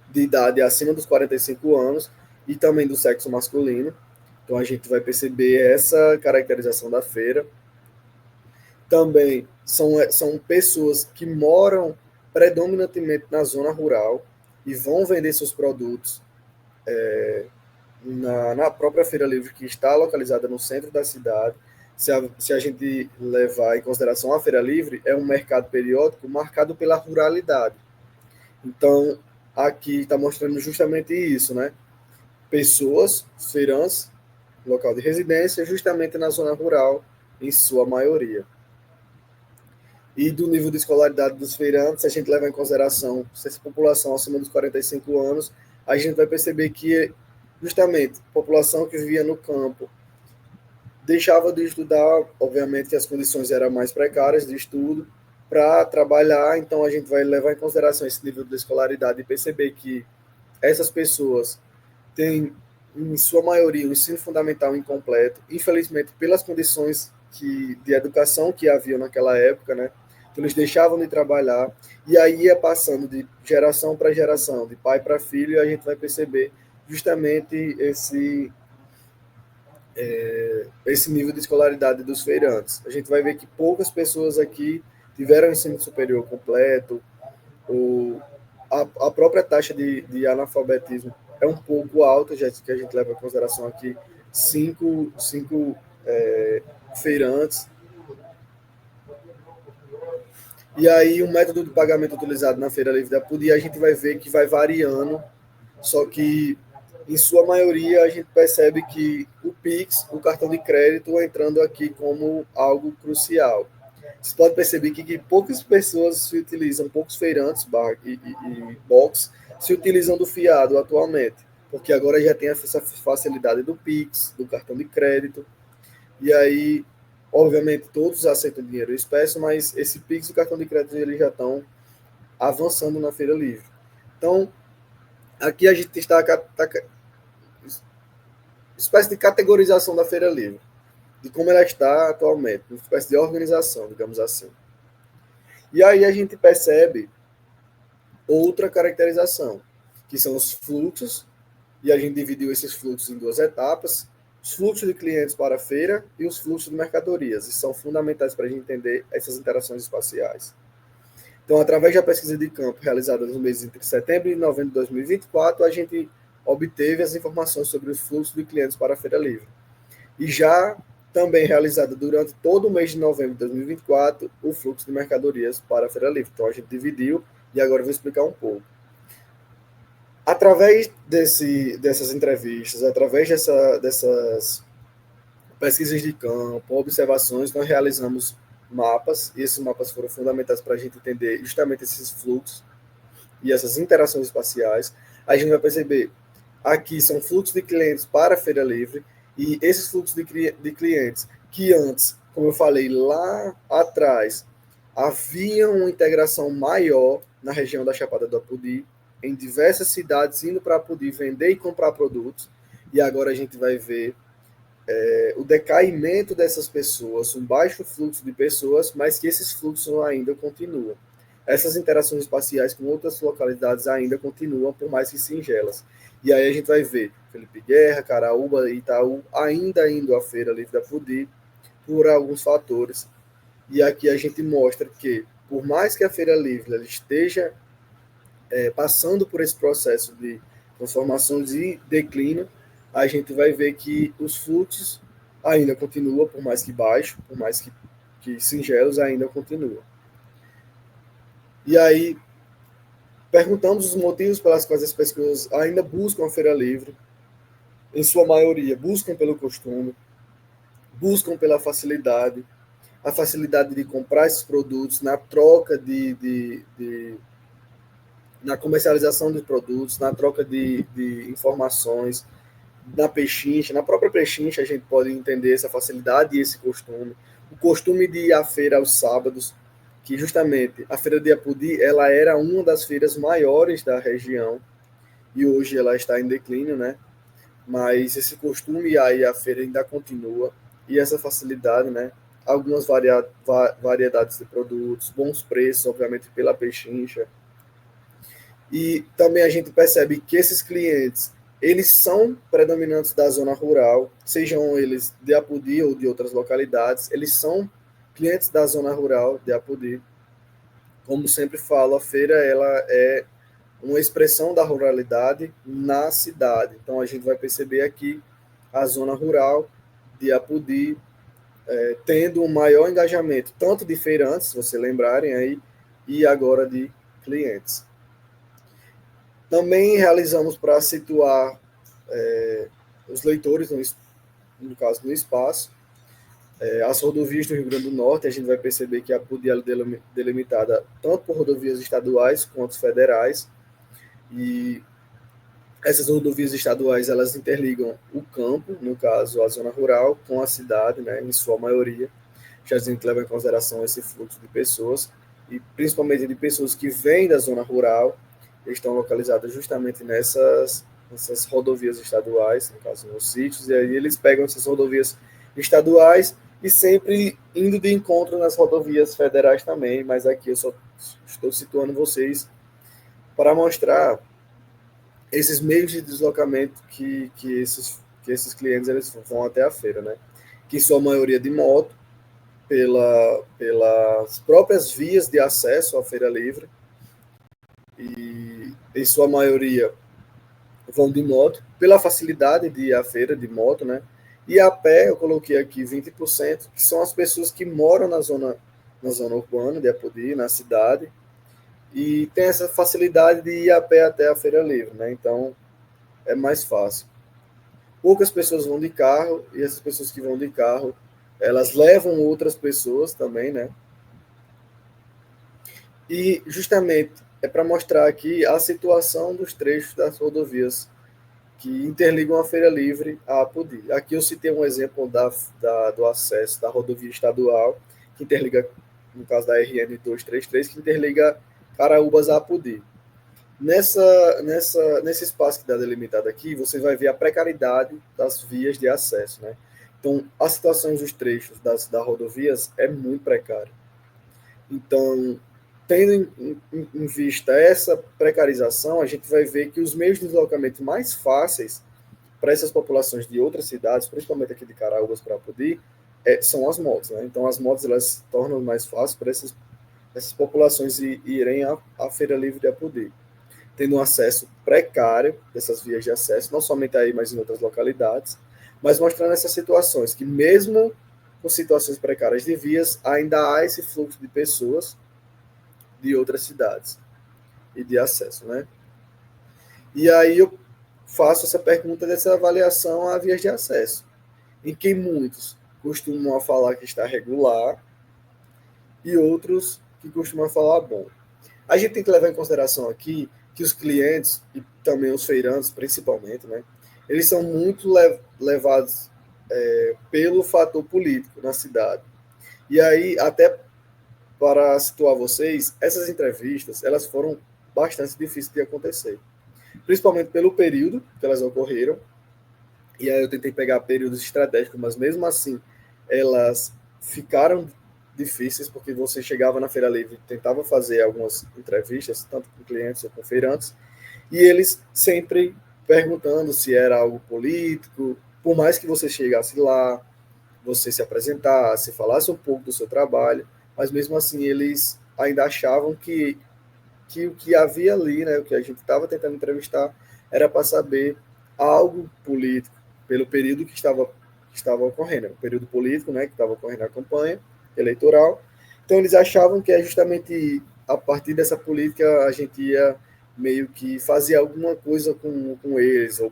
de idade acima dos 45 anos e também do sexo masculino. Então a gente vai perceber essa caracterização da feira. Também são pessoas que moram predominantemente na zona rural e vão vender seus produtos na própria Feira Livre, que está localizada no centro da cidade. Se a gente levar em consideração a Feira Livre, é um mercado periódico marcado pela ruralidade. Então, aqui está mostrando justamente isso, né? Pessoas, feirantes, local de residência, justamente na zona rural, em sua maioria. E do nível de escolaridade dos feirantes, se a gente levar em consideração essa população acima dos 45 anos, a gente vai perceber que, justamente, a população que vivia no campo deixava de estudar, obviamente que as condições eram mais precárias de estudo, para trabalhar, então a gente vai levar em consideração esse nível de escolaridade e perceber que essas pessoas têm, em sua maioria, o ensino fundamental incompleto, infelizmente, pelas condições de educação que haviam naquela época, né? Então, eles deixavam de trabalhar, e aí ia passando de geração para geração, de pai para filho, e a gente vai perceber justamente esse nível de escolaridade dos feirantes. A gente vai ver que poucas pessoas aqui tiveram ensino superior completo, a própria taxa de analfabetismo é um pouco alta, já que a gente leva em consideração aqui cinco feirantes. E aí o método de pagamento utilizado na Feira Livre da Apodi, a gente vai ver que vai variando, só que em sua maioria a gente percebe que o Pix, o cartão de crédito, entrando aqui como algo crucial. Você pode perceber que poucas pessoas se utilizam, poucos feirantes e box se utilizam do fiado atualmente, porque agora já tem essa facilidade do Pix, do cartão de crédito, e aí, obviamente, todos aceitam dinheiro em espécie, mas esse Pix e o cartão de crédito eles já estão avançando na Feira Livre. Então, aqui a gente está espécie de categorização da Feira Livre, de como ela está atualmente, uma espécie de organização, digamos assim. E aí a gente percebe outra caracterização, que são os fluxos, e a gente dividiu esses fluxos em duas etapas, os fluxos de clientes para a feira e os fluxos de mercadorias, e são fundamentais para a gente entender essas interações espaciais. Então, através da pesquisa de campo realizada nos meses entre setembro e novembro de 2024, a gente obteve as informações sobre o fluxo de clientes para a Feira Livre. E já também realizada durante todo o mês de novembro de 2024, o fluxo de mercadorias para a Feira Livre. Então, a gente dividiu e agora eu vou explicar um pouco. Através dessas entrevistas, através dessas pesquisas de campo, observações, nós realizamos mapas, e esses mapas foram fundamentais para a gente entender justamente esses fluxos e essas interações espaciais. A gente vai perceber, aqui são fluxos de clientes para a Feira Livre, e esses fluxos de clientes que antes, como eu falei lá atrás, havia uma integração maior na região da Chapada do Apodi, em diversas cidades indo para Apodi vender e comprar produtos, e agora a gente vai ver o decaimento dessas pessoas, um baixo fluxo de pessoas, mas que esses fluxos ainda continuam. Essas interações espaciais com outras localidades ainda continuam, por mais que singelas. E aí a gente vai ver Felipe Guerra, Caraúba e Itaú ainda indo à Feira Livre da Apodi por alguns fatores. E aqui a gente mostra que, por mais que a Feira Livre ela esteja passando por esse processo de transformações e declínio, a gente vai ver que os fluxos ainda continuam, por mais que baixo, por mais que singelos, ainda continuam. E aí, perguntamos os motivos pelas quais as pessoas ainda buscam a Feira Livre. Em sua maioria, buscam pelo costume, buscam pela facilidade, a facilidade de comprar esses produtos na troca na comercialização dos produtos, na troca de informações, na pechincha, na própria pechincha a gente pode entender essa facilidade e esse costume. O costume de ir à feira aos sábados, que justamente a Feira de Apodi, ela era uma das feiras maiores da região, e hoje ela está em declínio, né? Mas esse costume aí a feira ainda continua, e essa facilidade, né? Algumas variedades de produtos, bons preços, obviamente pela pechincha. E também a gente percebe que esses clientes, eles são predominantes da zona rural, sejam eles de Apodi ou de outras localidades, eles são clientes da zona rural de Apodi. Como sempre falo, a feira ela é uma expressão da ruralidade na cidade. Então a gente vai perceber aqui a zona rural de Apodi tendo um maior engajamento, tanto de feirantes, se vocês lembrarem aí, e agora de clientes. Também realizamos para situar os leitores, no caso, no espaço. As rodovias do Rio Grande do Norte, a gente vai perceber que a Apodi é delimitada tanto por rodovias estaduais quanto federais, e essas rodovias estaduais, elas interligam o campo, no caso, a zona rural, com a cidade, né, em sua maioria. Já a gente leva em consideração esse fluxo de pessoas, e principalmente de pessoas que vêm da zona rural, estão localizadas justamente nessas rodovias estaduais, no caso, nos sítios, e aí eles pegam essas rodovias estaduais e sempre indo de encontro nas rodovias federais também, mas aqui eu só estou situando vocês para mostrar esses meios de deslocamento que esses clientes eles vão até a feira, né? Que em sua maioria de moto, pelas próprias vias de acesso à Feira Livre, e em sua maioria vão de moto, pela facilidade de ir à feira de moto, né? E a pé, eu coloquei aqui 20%, que são as pessoas que moram na zona urbana de Apodi, na cidade, e tem essa facilidade de ir a pé até a Feira Livre, né? Então, é mais fácil. Poucas pessoas vão de carro, e essas pessoas que vão de carro, elas levam outras pessoas também, né? E, justamente, é para mostrar aqui a situação dos trechos das rodovias que interligam a Feira Livre à Apodi. Aqui eu citei um exemplo do acesso da rodovia estadual, que interliga, no caso da RN 233, que interliga Caraúbas a Apodi. Nesse espaço que está delimitado aqui, você vai ver a precariedade das vias de acesso, né? Então, as situações dos trechos das rodovias é muito precária. Então, tendo em vista essa precarização, a gente vai ver que os meios de deslocamento mais fáceis para essas populações de outras cidades, principalmente aqui de Caraúbas para Apodi, são as motos, né? Então, as motos elas tornam mais fácil para essas populações irem à Feira Livre de Apodi. tendo um acesso precário dessas vias de acesso, não somente aí, mas em outras localidades, mas mostrando essas situações, que mesmo com situações precárias de vias, ainda há esse fluxo de pessoas de outras cidades e de acesso, né? E aí eu faço essa pergunta dessa avaliação a vias de acesso, em que muitos costumam falar que está regular e outros que costumam falar bom. A gente tem que levar em consideração aqui que os clientes e também os feirantes, principalmente, né, eles são muito levados pelo fator político na cidade. E aí, até para situar vocês, essas entrevistas, elas foram bastante difíceis de acontecer, principalmente pelo período que elas ocorreram. E aí eu tentei pegar períodos estratégicos, mas mesmo assim elas ficaram difíceis, porque você chegava na Feira Livre, tentava fazer algumas entrevistas, tanto com clientes ou com feirantes, e eles sempre perguntando se era algo político, por mais que você chegasse lá, você se apresentasse, falasse um pouco do seu trabalho, mas mesmo assim eles ainda achavam que o que havia ali, né, o que a gente estava tentando entrevistar, era para saber algo político, pelo período que estava ocorrendo, o período político, né, que estava ocorrendo a campanha eleitoral. Então eles achavam que é justamente a partir dessa política a gente ia meio que fazer alguma coisa com eles, ou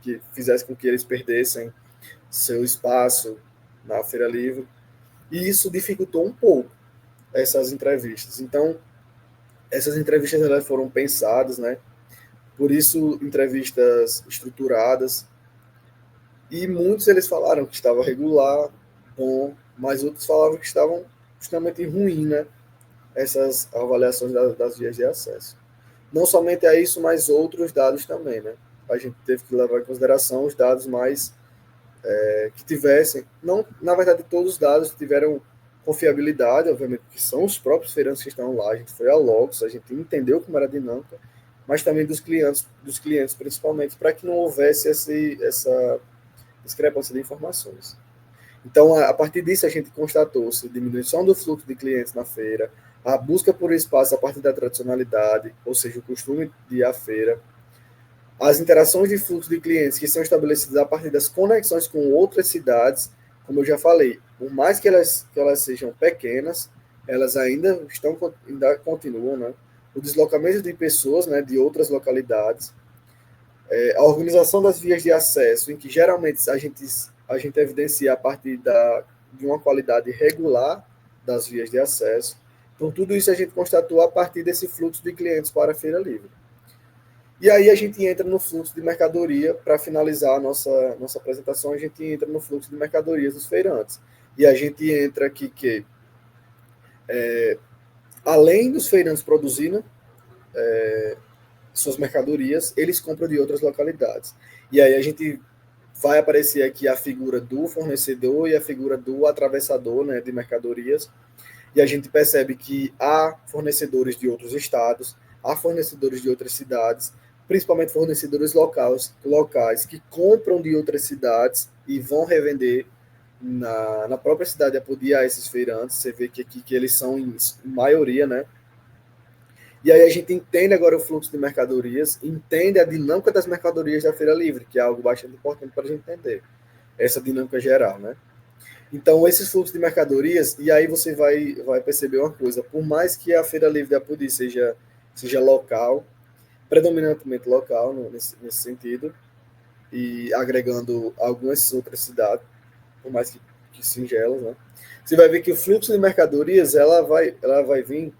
que fizesse com que eles perdessem seu espaço na Feira Livre. E isso dificultou um pouco essas entrevistas. Então, essas entrevistas elas foram pensadas, né? Por isso, entrevistas estruturadas. E muitos eles falaram que estava regular, bom, mas outros falavam que estavam justamente ruim, né? Essas avaliações das vias de acesso. Não somente a isso, mas outros dados também, né? A gente teve que levar em consideração os dados mais que tivessem, não, na verdade, todos os dados tiveram confiabilidade, obviamente, que são os próprios feirantes que estão lá. A gente foi a Logos, a gente entendeu como era a dinâmica, mas também dos clientes principalmente, para que não houvesse essa discrepância de informações. Então, a partir disso, a gente constatou-se diminuição do fluxo de clientes na feira, a busca por espaço a partir da tradicionalidade, ou seja, o costume de ir à feira, as interações de fluxo de clientes que são estabelecidas a partir das conexões com outras cidades, como eu já falei, por mais que elas sejam pequenas, elas ainda continuam, né? O deslocamento de pessoas, né, de outras localidades, a organização das vias de acesso, em que geralmente a gente evidencia a partir de uma qualidade regular das vias de acesso. Então, tudo isso a gente constatou a partir desse fluxo de clientes para a Feira Livre. E aí a gente entra no fluxo de mercadoria, para finalizar a nossa apresentação, a gente entra no fluxo de mercadorias dos feirantes. E a gente entra aqui que, além dos feirantes produzindo suas mercadorias, eles compram de outras localidades. E aí a gente vai aparecer aqui a figura do fornecedor e a figura do atravessador, né, de mercadorias. E a gente percebe que há fornecedores de outros estados, há fornecedores de outras cidades, principalmente fornecedores locais que compram de outras cidades e vão revender na própria cidade a poder a esses feirantes. Você vê que aqui que eles são em maioria, né? E aí a gente entende agora o fluxo de mercadorias, entende a dinâmica das mercadorias da Feira Livre, que é algo bastante importante para a gente entender, essa dinâmica geral, né? Então, esses fluxos de mercadorias, e aí você vai perceber uma coisa, por mais que a Feira Livre da Apodi seja local, predominantemente local nesse sentido, e agregando algumas outras cidades, por mais que singelas, né? Você vai ver que o fluxo de mercadorias ela vai vir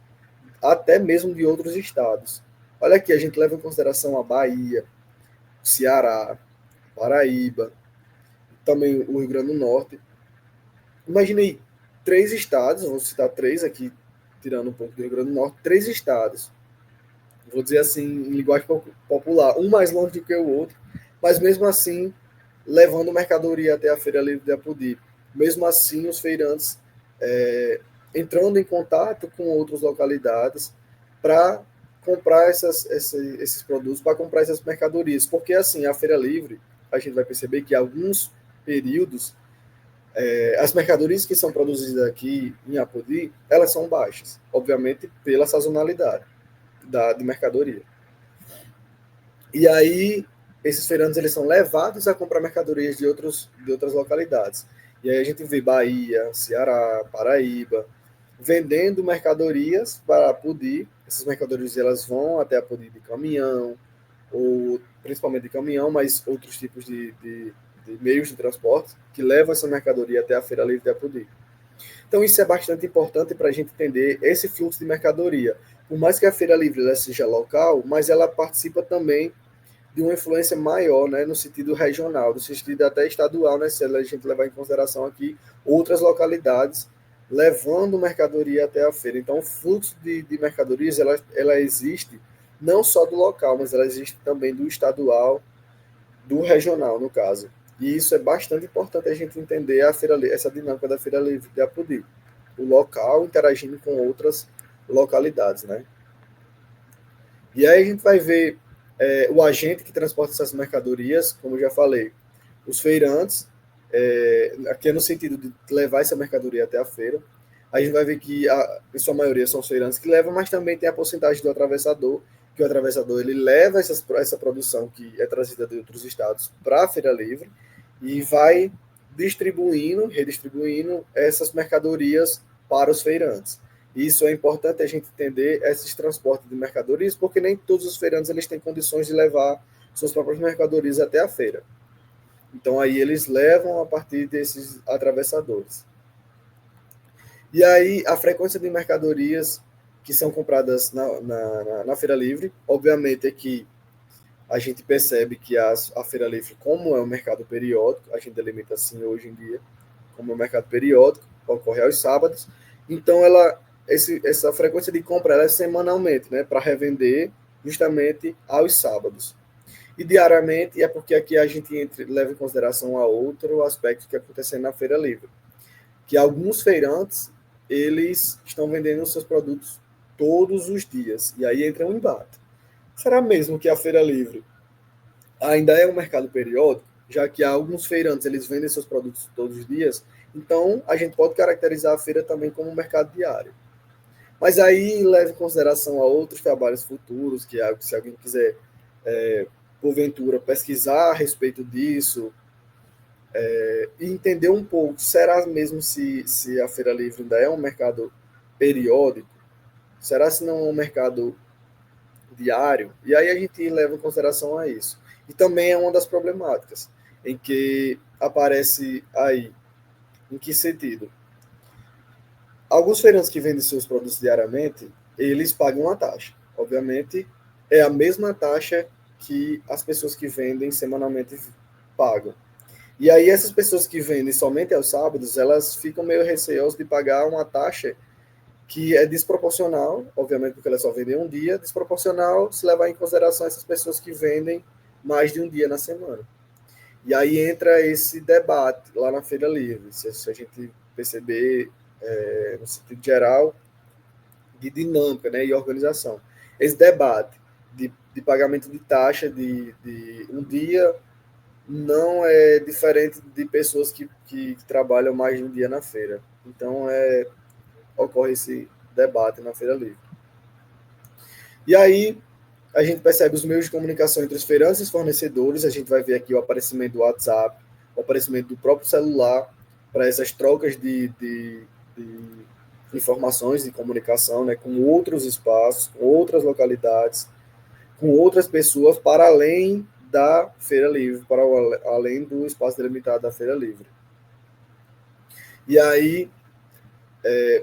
até mesmo de outros estados. Olha aqui, a gente leva em consideração a Bahia, o Ceará, Paraíba, também o Rio Grande do Norte. Imaginei 3 estados, vou citar 3 aqui, tirando um pouco do Rio Grande do Norte, 3 estados, vou dizer assim, em linguagem popular, um mais longe do que o outro, mas mesmo assim, levando mercadoria até a Feira Livre de Apodi. Mesmo assim, os feirantes entrando em contato com outras localidades para comprar esses produtos, para comprar essas mercadorias. Porque, assim, a Feira Livre, a gente vai perceber que alguns períodos, as mercadorias que são produzidas aqui em Apodi, elas são baixas, obviamente pela sazonalidade de mercadoria. E aí, esses feirantes eles são levados a comprar mercadorias de outras localidades. E aí a gente vê Bahia, Ceará, Paraíba, vendendo mercadorias para a Pudi. Essas mercadorias elas vão até a Pudi de caminhão, ou principalmente de caminhão, mas outros tipos de meios de transporte que levam essa mercadoria até a Feira Livre de Apodi. Então, isso é bastante importante para a gente entender esse fluxo de mercadoria. Por mais que a Feira Livre ela seja local, mas ela participa também de uma influência maior, né, no sentido regional, no sentido até estadual, né, se a gente levar em consideração aqui outras localidades levando mercadoria até a feira. Então, o fluxo de mercadorias, ela existe não só do local, mas ela existe também do estadual, do regional, no caso. E isso é bastante importante a gente entender essa dinâmica da Feira Livre de Apodi. O local interagindo com outras localidades, né? E aí a gente vai ver o agente que transporta essas mercadorias, como eu já falei, os feirantes, aqui é no sentido de levar essa mercadoria até a feira. A gente vai ver que, em sua maioria, são os feirantes que levam, mas também tem a porcentagem do atravessador, que o atravessador ele leva essa produção que é trazida de outros estados para a Feira Livre e vai redistribuindo essas mercadorias para os feirantes. Isso é importante a gente entender esses transportes de mercadorias, porque nem todos os feirantes eles têm condições de levar suas próprias mercadorias até a feira. Então, aí eles levam a partir desses atravessadores. E aí, a frequência de mercadorias que são compradas na Feira Livre, obviamente é que a gente percebe que a Feira Livre, como é um mercado periódico, a gente delimita assim hoje em dia, como é um mercado periódico, ocorre aos sábados, então essa frequência de compra ela é semanalmente, né, para revender justamente aos sábados. E diariamente é porque aqui a gente leva em consideração a outro aspecto que acontece na Feira Livre, que alguns feirantes eles estão vendendo os seus produtos todos os dias, e aí entra um embate. Será mesmo que a Feira Livre ainda é um mercado periódico, já que alguns feirantes eles vendem seus produtos todos os dias? Então, a gente pode caracterizar a feira também como um mercado diário. Mas aí leva em consideração a outros trabalhos futuros, que se alguém quiser, porventura, pesquisar a respeito disso, e entender um pouco, será mesmo se a Feira Livre ainda é um mercado periódico? Será se não é um mercado diário? E aí a gente leva em consideração a isso. E também é uma das problemáticas, em que aparece aí, em que sentido? Alguns feirantes que vendem seus produtos diariamente, eles pagam uma taxa. Obviamente, é a mesma taxa que as pessoas que vendem semanalmente pagam. E aí essas pessoas que vendem somente aos sábados, elas ficam meio receosas de pagar uma taxa que é desproporcional, obviamente porque elas só vendem um dia, desproporcional se levar em consideração essas pessoas que vendem mais de um dia na semana. E aí entra esse debate lá na Feira Livre, se a gente perceber no sentido geral de dinâmica, né, e organização. Esse debate de pagamento de taxa de um dia não é diferente de pessoas que trabalham mais de um dia na feira. Então, ocorre esse debate na Feira Livre. E aí, a gente percebe os meios de comunicação entre os feirantes e os fornecedores. A gente vai ver aqui o aparecimento do WhatsApp, o aparecimento do próprio celular, para essas trocas de informações de comunicação, né, com outros espaços, com outras localidades, com outras pessoas, para além da Feira Livre, para além do espaço delimitado da Feira Livre. E aí,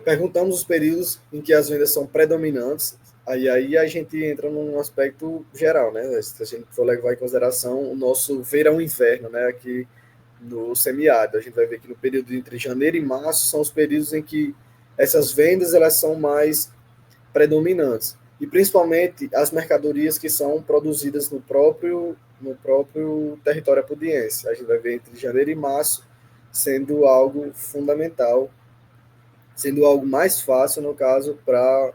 perguntamos os períodos em que as vendas são predominantes, aí a gente entra num aspecto geral, né? Se a gente for levar em consideração o nosso verão-inverno, né? Aqui no semiárido, a gente vai ver que no período entre janeiro e março são os períodos em que essas vendas elas são mais predominantes. E principalmente as mercadorias que são produzidas no próprio território apudiense. A gente vai ver entre janeiro e março sendo algo fundamental, sendo algo mais fácil, no caso, para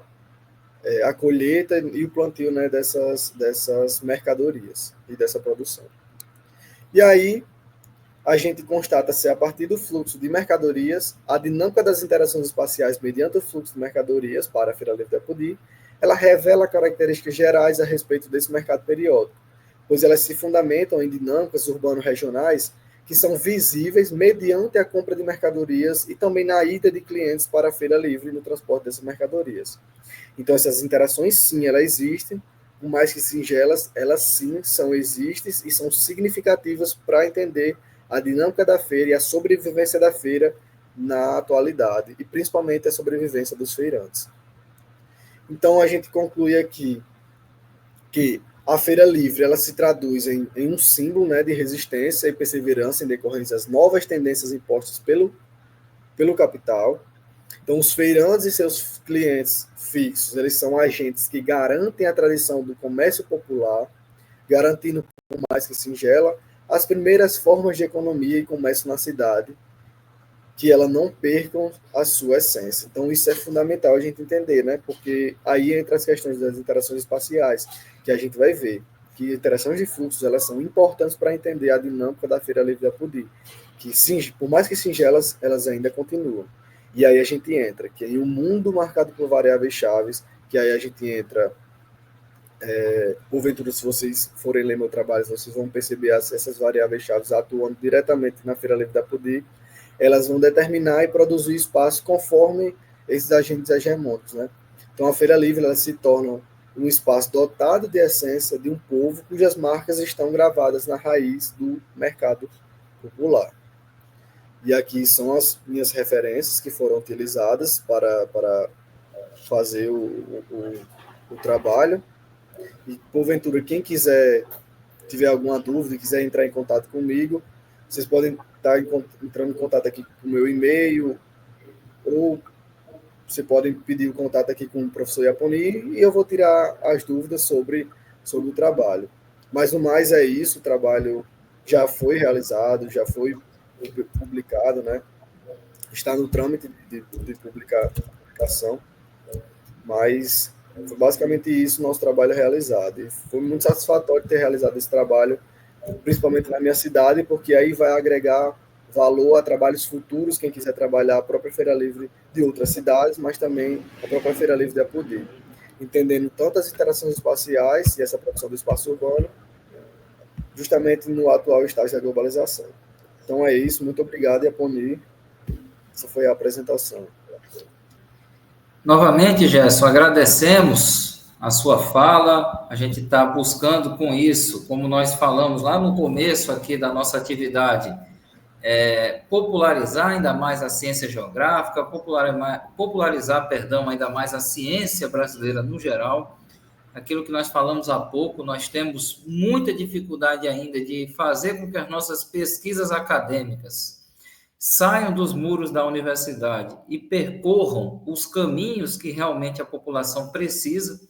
a colheita e o plantio, né, dessas mercadorias e dessa produção. E aí, a gente constata se a partir do fluxo de mercadorias, a dinâmica das interações espaciais mediante o fluxo de mercadorias para a Feira Livre de Apodi, ela revela características gerais a respeito desse mercado periódico, pois elas se fundamentam em dinâmicas urbano-regionais que são visíveis mediante a compra de mercadorias e também na ida de clientes para a feira livre no transporte dessas mercadorias. Então, essas interações, sim, elas existem, por mais que singelas, elas sim existem e são significativas para entender a dinâmica da feira e a sobrevivência da feira na atualidade, e principalmente a sobrevivência dos feirantes. Então, a gente conclui aqui que a feira livre ela se traduz em um símbolo, né, de resistência e perseverança em decorrência das novas tendências impostas pelo capital. Então, os feirantes e seus clientes fixos, eles são agentes que garantem a tradição do comércio popular, garantindo, por mais que singela, as primeiras formas de economia e comércio na cidade, que ela não percam a sua essência. Então, isso é fundamental a gente entender, né? Porque aí entra as questões das interações espaciais, que a gente vai ver que interações de fluxos elas são importantes para entender a dinâmica da Feira Livre da Pudi, que por mais que singelas, elas ainda continuam. E aí a gente entra, que em um mundo marcado por variáveis chaves, que aí a gente entra, porventura, se vocês forem ler meu trabalho, vocês vão perceber essas variáveis chaves atuando diretamente na Feira Livre da Pudi, elas vão determinar e produzir espaço conforme esses agentes hegemônicos, né? Então, a Feira Livre ela se torna um espaço dotado de essência de um povo cujas marcas estão gravadas na raiz do mercado popular. E aqui são as minhas referências que foram utilizadas para fazer o trabalho. E, porventura, quem tiver alguma dúvida, quiser entrar em contato comigo, vocês podem estar entrando em contato aqui com o meu e-mail, ou você podem pedir o contato aqui com o professor Iaponi e eu vou tirar as dúvidas sobre o trabalho. Mas no mais é isso, o trabalho já foi realizado, já foi publicado, né? Está no trâmite de publicação, mas foi basicamente isso o nosso trabalho realizado. E foi muito satisfatório ter realizado esse trabalho, principalmente na minha cidade, porque aí vai agregar valor a trabalhos futuros, quem quiser trabalhar a própria Feira Livre de outras cidades, mas também a própria Feira Livre de Apodi, entendendo tanto as interações espaciais e essa produção do espaço urbano, justamente no atual estágio da globalização. Então é isso, muito obrigado, Iaponi. Essa foi a apresentação. Novamente, Gerson, agradecemos a sua fala. A gente está buscando com isso, como nós falamos lá no começo aqui da nossa atividade, popularizar ainda mais a ciência geográfica, popularizar, ainda mais a ciência brasileira no geral. Aquilo que nós falamos há pouco, nós temos muita dificuldade ainda de fazer com que as nossas pesquisas acadêmicas saiam dos muros da universidade e percorram os caminhos que realmente a população precisa.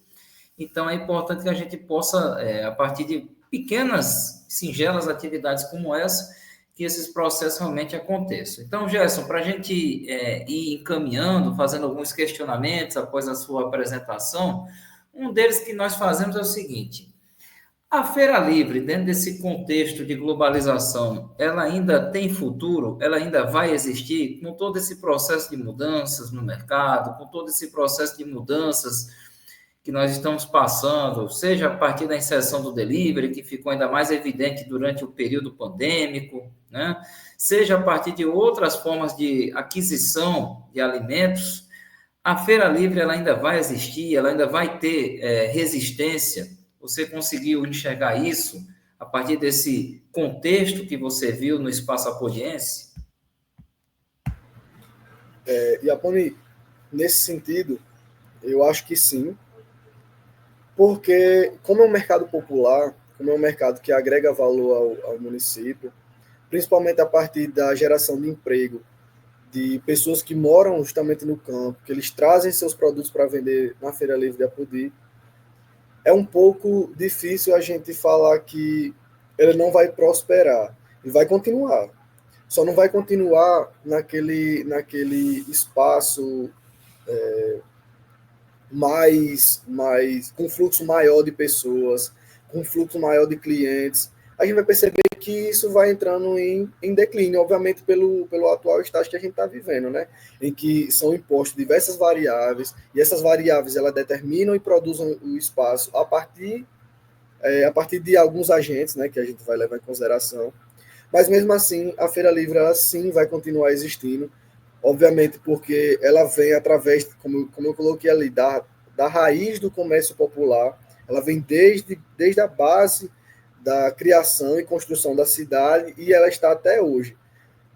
Então, é importante que a gente possa, a partir de pequenas, singelas atividades como essa, que esses processos realmente aconteçam. Então, Gerson, para a gente ir encaminhando, fazendo alguns questionamentos após a sua apresentação, um deles que nós fazemos é o seguinte: a Feira Livre, dentro desse contexto de globalização, ela ainda tem futuro? Ela ainda vai existir com todo esse processo de mudanças no mercado, com todo esse processo de mudanças que nós estamos passando, seja a partir da inserção do delivery, que ficou ainda mais evidente durante o período pandêmico, né? Seja a partir de outras formas de aquisição de alimentos, a Feira Livre ela ainda vai existir, ela ainda vai ter resistência. Você conseguiu enxergar isso a partir desse contexto que você viu no espaço apodiense? Iaponi, nesse sentido, eu acho que sim, porque como é um mercado popular, como é um mercado que agrega valor ao município, principalmente a partir da geração de emprego, de pessoas que moram justamente no campo, que eles trazem seus produtos para vender na Feira Livre de Apodi, é um pouco difícil a gente falar que ele não vai prosperar. Ele vai continuar. Só não vai continuar naquele espaço com fluxo maior de pessoas, com fluxo maior de clientes. A gente vai perceber que isso vai entrando em declínio, obviamente pelo atual estágio que a gente está vivendo, né? Em que são impostas diversas variáveis, e essas variáveis elas determinam e produzem o espaço a partir a partir de alguns agentes, né, que a gente vai levar em consideração. Mas mesmo assim, a Feira Livre, ela sim vai continuar existindo, obviamente porque ela vem através, como eu coloquei ali, da raiz do comércio popular, ela vem desde a base da criação e construção da cidade e ela está até hoje.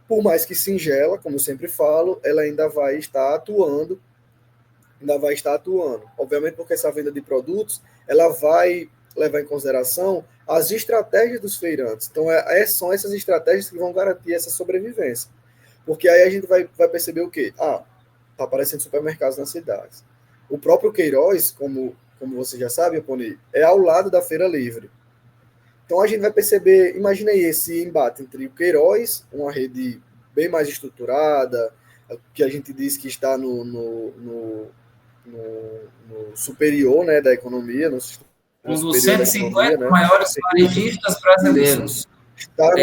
Por mais que singela, como eu sempre falo, ela ainda vai estar atuando, Obviamente porque essa venda de produtos, ela vai levar em consideração as estratégias dos feirantes. Então, são essas estratégias que vão garantir essa sobrevivência. Porque aí a gente vai perceber o quê? Tá aparecendo supermercados nas cidades. O próprio Queiroz, como você já sabe, Pony, é ao lado da Feira Livre. Então a gente vai perceber, imagina aí esse embate entre o Queiroz, uma rede bem mais estruturada, que a gente diz que está no superior, né, da economia, um dos 150 né, maiores varejistas brasileiros. Está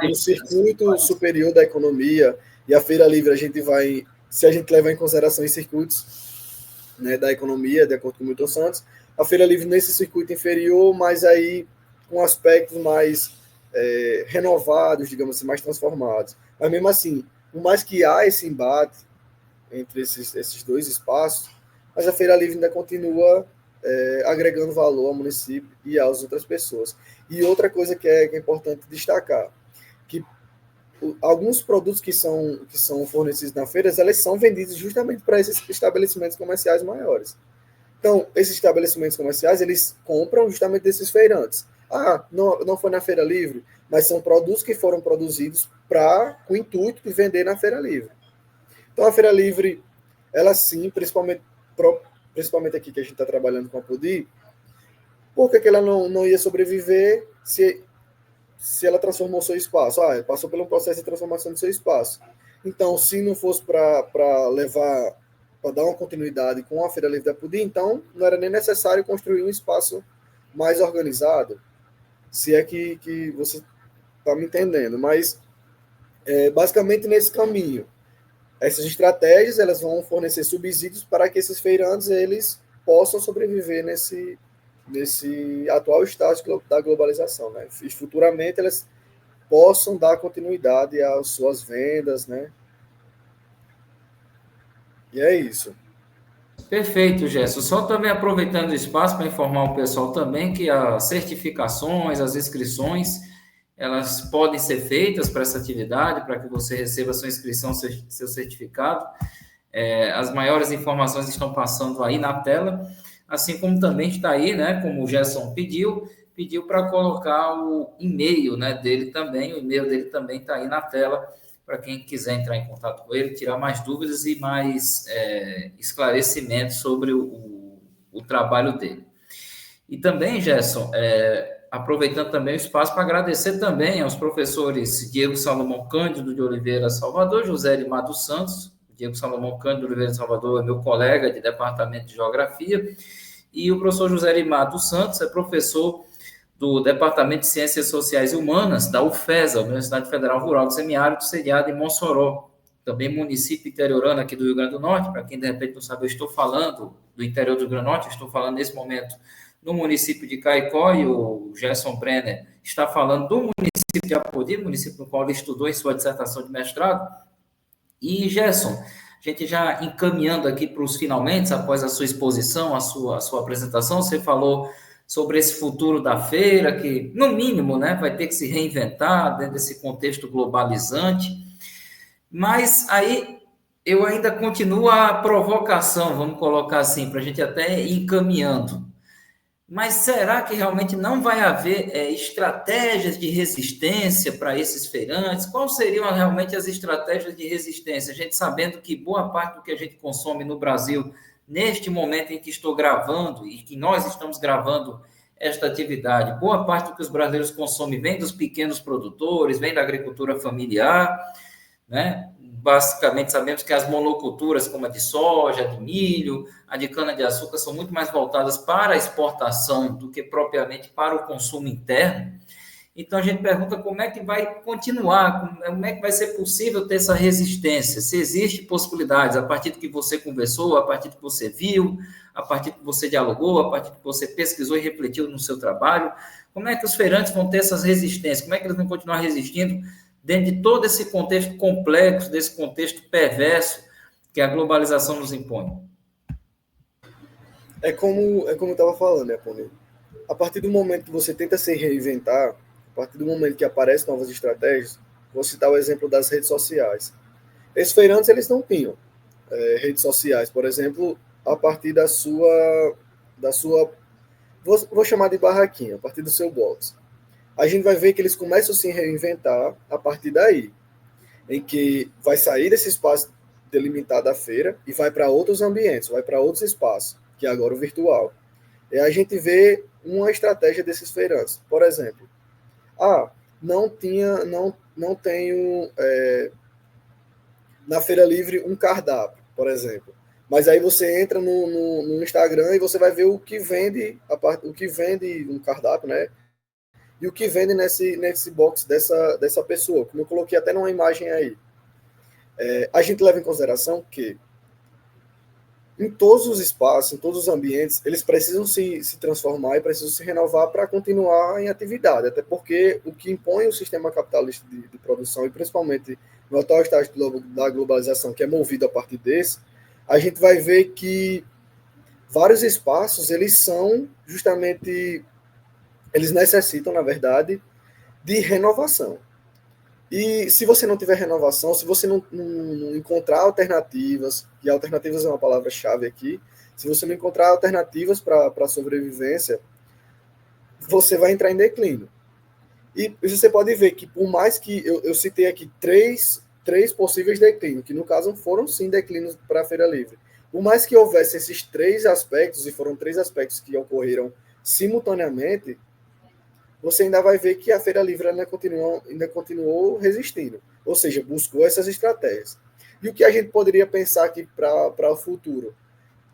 no circuito superior da economia, e a Feira Livre a gente vai, se a gente levar em consideração os circuitos, né, da economia, de acordo com o Milton Santos, a Feira Livre nesse circuito inferior, mas aí com aspectos mais renovados, digamos assim, mais transformados. Mas mesmo assim, por mais que há esse embate entre esses dois espaços, mas a Feira Livre ainda continua agregando valor ao município e às outras pessoas. E outra coisa que é importante destacar, que alguns produtos que são fornecidos na feira, elas são vendidos justamente para esses estabelecimentos comerciais maiores. Então, esses estabelecimentos comerciais, eles compram justamente desses feirantes. Não foi na Feira Livre, mas são produtos que foram produzidos com o intuito de vender na Feira Livre. Então, a Feira Livre, ela sim, principalmente aqui que a gente está trabalhando com a Pudi, por que ela não ia sobreviver se ela transformou seu espaço? Passou por um processo de transformação do seu espaço. Então, se não fosse para levar, para dar uma continuidade com a Feira Livre da Pudi, então não era nem necessário construir um espaço mais organizado, se é que você está me entendendo. Mas, basicamente, nesse caminho, essas estratégias elas vão fornecer subsídios para que esses feirantes eles possam sobreviver nesse atual estágio da globalização, né? E futuramente elas possam dar continuidade às suas vendas, né? E é isso. Perfeito, Gerson. Só também aproveitando o espaço para informar o pessoal também que as certificações, as inscrições, elas podem ser feitas para essa atividade, para que você receba sua inscrição, seu certificado. As maiores informações estão passando aí na tela, assim como também está aí, né, como o Gerson pediu para colocar o e-mail, né, dele também, o e-mail dele também está aí na tela, para quem quiser entrar em contato com ele, tirar mais dúvidas e mais esclarecimentos sobre o trabalho dele. E também, Gerson, aproveitando também o espaço para agradecer também aos professores Diego Salomão Cândido de Oliveira Salvador, José Elimar dos Santos. Diego Salomão Cândido de Oliveira Salvador é meu colega de Departamento de Geografia, e o professor José Elimar dos Santos é professor do Departamento de Ciências Sociais e Humanas da UFESA, Universidade Federal Rural do Semiárido, sediada em Mossoró, também município interiorano aqui do Rio Grande do Norte. Para quem de repente não sabe, eu estou falando do interior do Rio Grande do Norte, eu estou falando nesse momento no município de Caicó, e o Gerson Brenner está falando do município de Apodi, município no qual ele estudou em sua dissertação de mestrado. E, Gerson, a gente já encaminhando aqui para os finalmente, após a sua exposição, a sua apresentação, você falou sobre esse futuro da feira, que, no mínimo, né, vai ter que se reinventar dentro desse contexto globalizante. Mas aí eu ainda continuo a provocação, vamos colocar assim, para a gente até ir encaminhando. Mas será que realmente não vai haver estratégias de resistência para esses feirantes? Quais seriam realmente as estratégias de resistência? A gente sabendo que boa parte do que a gente consome no Brasil, neste momento em que estou gravando e que nós estamos gravando esta atividade, boa parte do que os brasileiros consomem vem dos pequenos produtores, vem da agricultura familiar, né? Basicamente, sabemos que as monoculturas, como a de soja, de milho, a de cana-de-açúcar, são muito mais voltadas para a exportação do que propriamente para o consumo interno. Então, a gente pergunta como é que vai continuar, como é que vai ser possível ter essa resistência, se existe possibilidades, a partir do que você conversou, a partir do que você viu, a partir do que você dialogou, a partir do que você pesquisou e refletiu no seu trabalho, como é que os feirantes vão ter essas resistências, como é que eles vão continuar resistindo dentro de todo esse contexto complexo, desse contexto perverso que a globalização nos impõe? É como eu estava falando, né, Pony? A partir do momento que você tenta se reinventar, a partir do momento que aparecem novas estratégias, vou citar o exemplo das redes sociais. Esses feirantes, eles não tinham redes sociais, por exemplo, a partir da sua vou chamar de barraquinha, a partir do seu box. A gente vai ver que eles começam a se reinventar a partir daí, em que vai sair desse espaço delimitado da feira e vai para outros ambientes, vai para outros espaços, que é agora o virtual. E a gente vê uma estratégia desses feirantes. Por exemplo, não tenho na Feira Livre um cardápio, por exemplo. Mas aí você entra no Instagram e você vai ver o que vende um cardápio, né? E o que vende nesse box dessa pessoa, como eu coloquei até numa imagem aí. A gente leva em consideração que em todos os espaços, em todos os ambientes, eles precisam se transformar e precisam se renovar para continuar em atividade, até porque o que impõe o sistema capitalista de produção, e principalmente no atual estágio da globalização, que é movido a partir desse, a gente vai ver que vários espaços, eles necessitam, na verdade, de renovação. E se você não tiver renovação, se você não encontrar alternativas, e alternativas é uma palavra-chave aqui, se você não encontrar alternativas para a sobrevivência, você vai entrar em declínio. E você pode ver que, por mais que eu citei aqui três possíveis declínios, que no caso foram sim declínios para a Feira Livre, por mais que houvesse esses três aspectos, e foram três aspectos que ocorreram simultaneamente, você ainda vai ver que a Feira Livre ainda continuou resistindo. Ou seja, buscou essas estratégias. E o que a gente poderia pensar aqui para o futuro?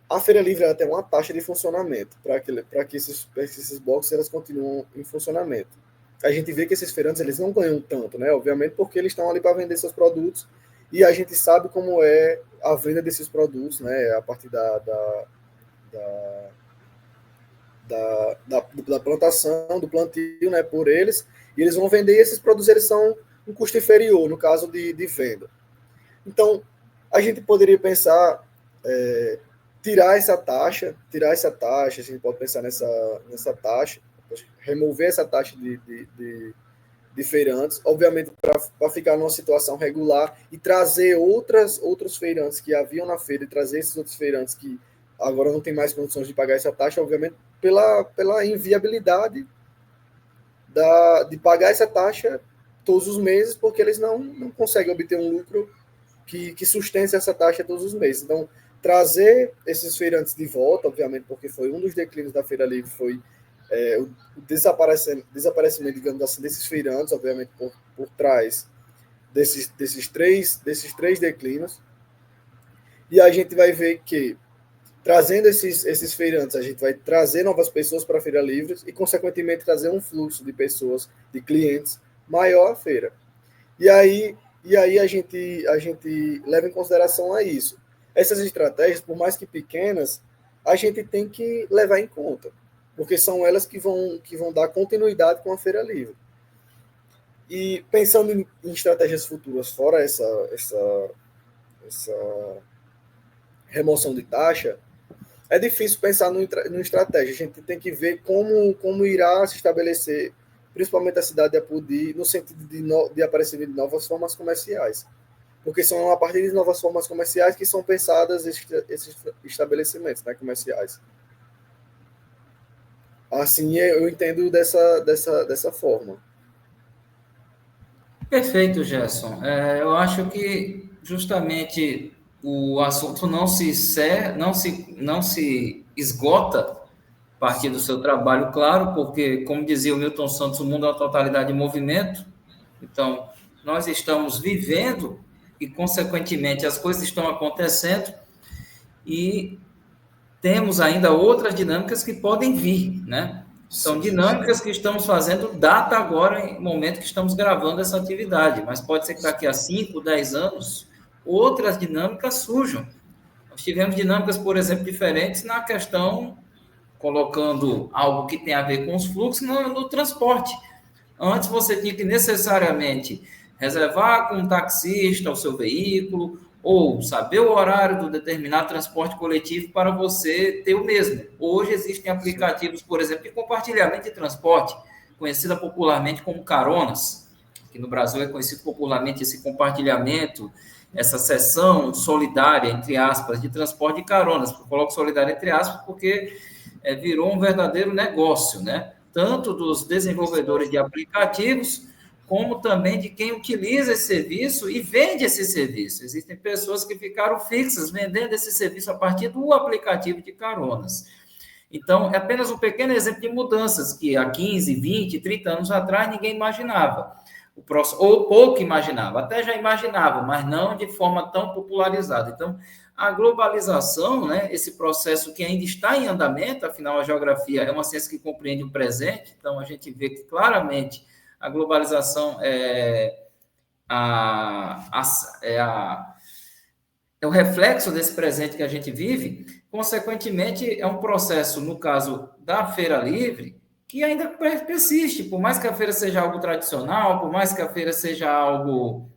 A Feira Livre ela tem uma taxa de funcionamento para que esses boxes elas continuem em funcionamento. A gente vê que esses feirantes eles não ganham tanto, né? Obviamente porque eles estão ali para vender seus produtos e a gente sabe como é a venda desses produtos, né? A partir da plantação, do plantio, né, por eles, e eles vão vender, e esses produtos eles são um custo inferior, no caso de venda. Então, a gente poderia pensar, tirar essa taxa, a gente pode pensar nessa taxa, remover essa taxa de feirantes, obviamente para ficar numa situação regular e trazer outros feirantes que haviam na feira, e trazer esses outros feirantes que agora não tem mais condições de pagar essa taxa, obviamente, pela inviabilidade de pagar essa taxa todos os meses, porque eles não conseguem obter um lucro que sustente essa taxa todos os meses. Então, trazer esses feirantes de volta, obviamente, porque foi um dos declínios da Feira Livre, foi o desaparecimento, digamos assim, desses feirantes, obviamente, por trás desses três declínios. E a gente vai ver que trazendo esses feirantes, a gente vai trazer novas pessoas para a Feira Livre e, consequentemente, trazer um fluxo de pessoas, de clientes, maior à feira. E aí a gente leva em consideração a isso. Essas estratégias, por mais que pequenas, a gente tem que levar em conta, porque são elas que vão dar continuidade com a Feira Livre. E pensando em estratégias futuras, fora essa remoção de taxa, é difícil pensar numa estratégia. A gente tem que ver como irá se estabelecer, principalmente a cidade de Apodi, no sentido de aparecimento de novas formas comerciais. Porque são a partir de novas formas comerciais que são pensadas esses estabelecimentos, né, comerciais. Assim, eu entendo dessa forma. Perfeito, Gerson. Eu acho que justamente o assunto não se esgota a partir do seu trabalho, claro, porque, como dizia o Milton Santos, o mundo é uma totalidade de movimento. Então, nós estamos vivendo e, consequentemente, as coisas estão acontecendo e temos ainda outras dinâmicas que podem vir, né? São dinâmicas que estamos fazendo data agora, no momento que estamos gravando essa atividade, mas pode ser que daqui a 5, 10 anos, outras dinâmicas surjam. Nós tivemos dinâmicas, por exemplo, diferentes na questão, colocando algo que tem a ver com os fluxos no transporte. Antes você tinha que necessariamente reservar com um taxista o seu veículo, ou saber o horário do determinado transporte coletivo para você ter o mesmo. Hoje existem aplicativos, por exemplo, de compartilhamento de transporte, conhecida popularmente como caronas, que no Brasil é conhecido popularmente esse compartilhamento, essa seção solidária, entre aspas, de transporte de caronas. Eu coloco solidária entre aspas porque virou um verdadeiro negócio, né? Tanto dos desenvolvedores de aplicativos, como também de quem utiliza esse serviço e vende esse serviço. Existem pessoas que ficaram fixas vendendo esse serviço a partir do aplicativo de caronas. Então, é apenas um pequeno exemplo de mudanças que há 15, 20, 30 anos atrás ninguém imaginava. Ou pouco imaginava, até já imaginava, mas não de forma tão popularizada. Então, a globalização, né, esse processo que ainda está em andamento, afinal, a geografia é uma ciência que compreende o presente, então a gente vê que claramente a globalização é o reflexo desse presente que a gente vive, consequentemente, é um processo, no caso da Feira Livre, que ainda persiste, por mais que a feira seja algo tradicional, por mais que a feira seja algo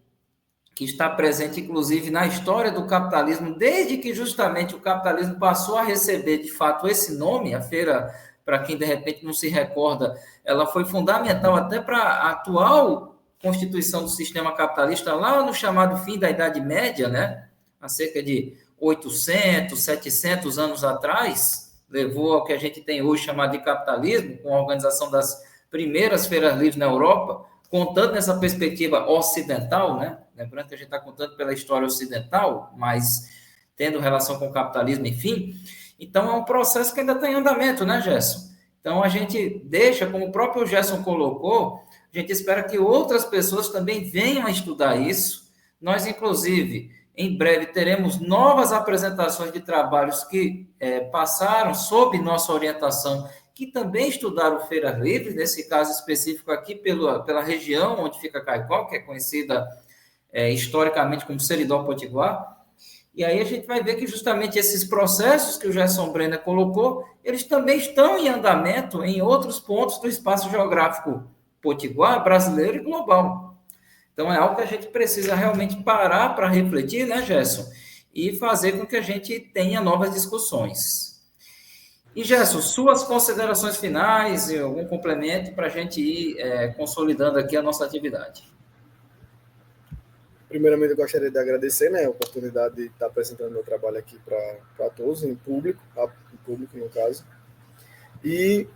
que está presente, inclusive, na história do capitalismo, desde que justamente o capitalismo passou a receber, de fato, esse nome, a feira, para quem de repente não se recorda, ela foi fundamental até para a atual constituição do sistema capitalista, lá no chamado fim da Idade Média, né? Há cerca de 800, 700 anos atrás, levou ao que a gente tem hoje chamado de capitalismo, com a organização das primeiras feiras livres na Europa, contando nessa perspectiva ocidental, né? Lembrando que a gente está contando pela história ocidental, mas tendo relação com o capitalismo, enfim. Então, é um processo que ainda está em andamento, né, Gerson? Então, a gente deixa, como o próprio Gerson colocou, a gente espera que outras pessoas também venham a estudar isso. Nós, inclusive, em breve teremos novas apresentações de trabalhos que passaram sob nossa orientação, que também estudaram feiras livres, nesse caso específico aqui pela região onde fica Caicó, que é conhecida historicamente como Seridó Potiguar. E aí a gente vai ver que justamente esses processos que o Gerson Brenner colocou, eles também estão em andamento em outros pontos do espaço geográfico potiguar, brasileiro e global. Então é algo que a gente precisa realmente parar para refletir, né, Gerson? E fazer com que a gente tenha novas discussões. E, Gerson, suas considerações finais e algum complemento para a gente ir consolidando aqui a nossa atividade. Primeiramente, eu gostaria de agradecer, né, a oportunidade de estar apresentando meu trabalho aqui para todos, em público no caso. E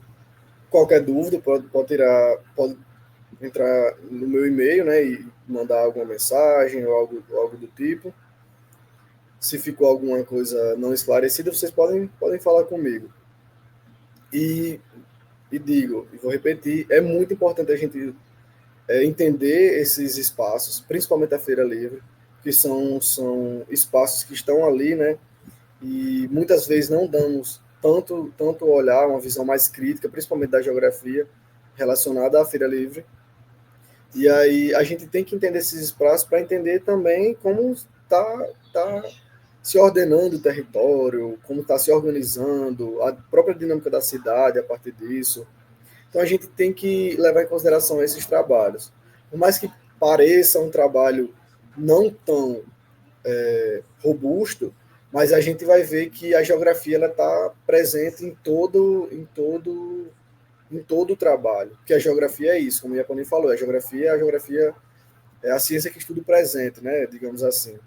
qualquer dúvida pode entrar no meu e-mail, né, e mandar alguma mensagem ou algo do tipo. Se ficou alguma coisa não esclarecida, vocês podem falar comigo. E vou repetir, é muito importante a gente entender esses espaços, principalmente a Feira Livre, que são espaços que estão ali, né? E muitas vezes não damos tanto olhar, uma visão mais crítica, principalmente da geografia, relacionada à Feira Livre. E aí a gente tem que entender esses espaços para entender também como está se ordenando o território, como está se organizando, a própria dinâmica da cidade a partir disso. Então, a gente tem que levar em consideração esses trabalhos. Por mais que pareça um trabalho não tão robusto, mas a gente vai ver que a geografia está presente em todo o trabalho. Porque a geografia é isso, como o Iaponi falou, a geografia é a ciência que estuda o presente, né, digamos assim.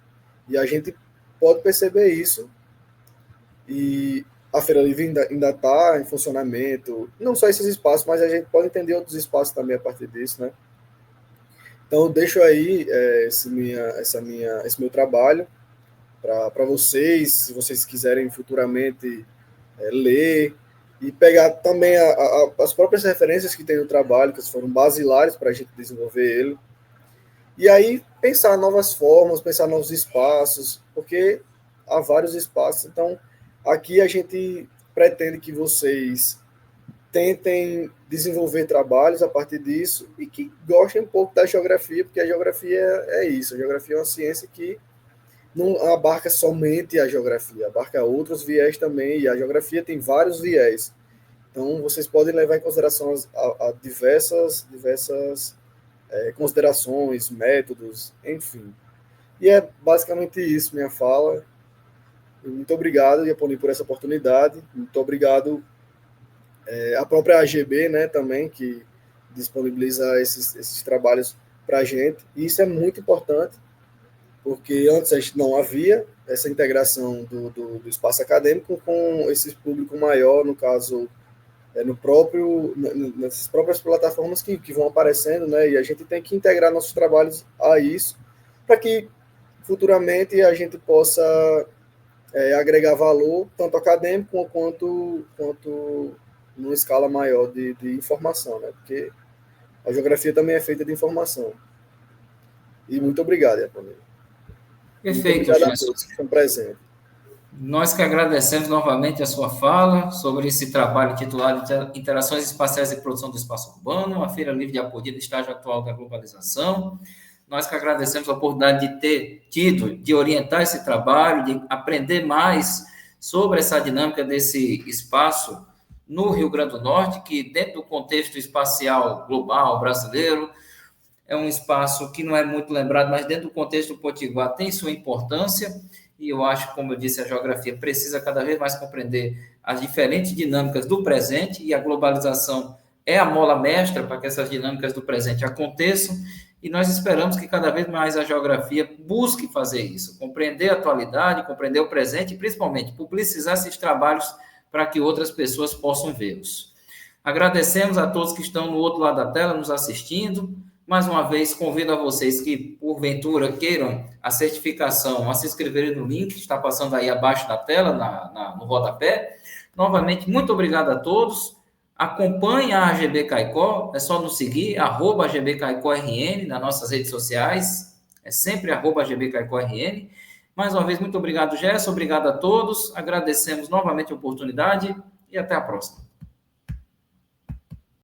E a gente pode perceber isso. E a Feira Livre ainda está em funcionamento, não só esses espaços, mas a gente pode entender outros espaços também a partir disso, né? Então, eu deixo aí esse meu trabalho para vocês, se vocês quiserem futuramente ler e pegar também as próprias referências que tem no trabalho, que foram basilares para a gente desenvolver ele. E aí, pensar novas formas, pensar novos espaços, porque há vários espaços, então aqui a gente pretende que vocês tentem desenvolver trabalhos a partir disso e que gostem um pouco da geografia, porque a geografia é isso. A geografia é uma ciência que não abarca somente a geografia, abarca outros viés também, e a geografia tem vários viés. Então, vocês podem levar em consideração a diversas considerações, métodos, enfim. E é basicamente isso, minha fala. Muito obrigado, Iaponi, por essa oportunidade. Muito obrigado à própria AGB, né, também, que disponibiliza esses trabalhos para a gente. E isso é muito importante, porque antes a gente não havia essa integração do espaço acadêmico com esse público maior, no caso, nessas próprias plataformas que vão aparecendo, né? E a gente tem que integrar nossos trabalhos a isso, para que futuramente a gente possa agregar valor, tanto acadêmico quanto numa escala maior de informação, né? Porque a geografia também é feita de informação. E muito obrigado, Iaponi. Perfeito, muito obrigado Gerson. a todos que estão presentes. Nós que agradecemos novamente a sua fala sobre esse trabalho titulado Interações Espaciais e Produção do Espaço Urbano, a Feira Livre de Apodi do Estágio Atual da Globalização. Nós que agradecemos a oportunidade de ter tido, de orientar esse trabalho, de aprender mais sobre essa dinâmica desse espaço no Rio Grande do Norte, que dentro do contexto espacial global brasileiro, é um espaço que não é muito lembrado, mas dentro do contexto do Potiguar tem sua importância, e eu acho, como eu disse, a geografia precisa cada vez mais compreender as diferentes dinâmicas do presente, e a globalização é a mola mestra para que essas dinâmicas do presente aconteçam, e nós esperamos que cada vez mais a geografia busque fazer isso, compreender a atualidade, compreender o presente, e principalmente publicizar esses trabalhos para que outras pessoas possam vê-los. Agradecemos a todos que estão no outro lado da tela nos assistindo. Mais uma vez, convido a vocês que, porventura, queiram a certificação, a se inscreverem no link que está passando aí abaixo da tela, no rodapé. Novamente, muito obrigado a todos. Acompanhe a AGB Caicó, é só nos seguir, @AGB Caicó RN, nas nossas redes sociais, é sempre @AGB Caicó RN. Mais uma vez, muito obrigado, Gerson, obrigado a todos, agradecemos novamente a oportunidade e até a próxima.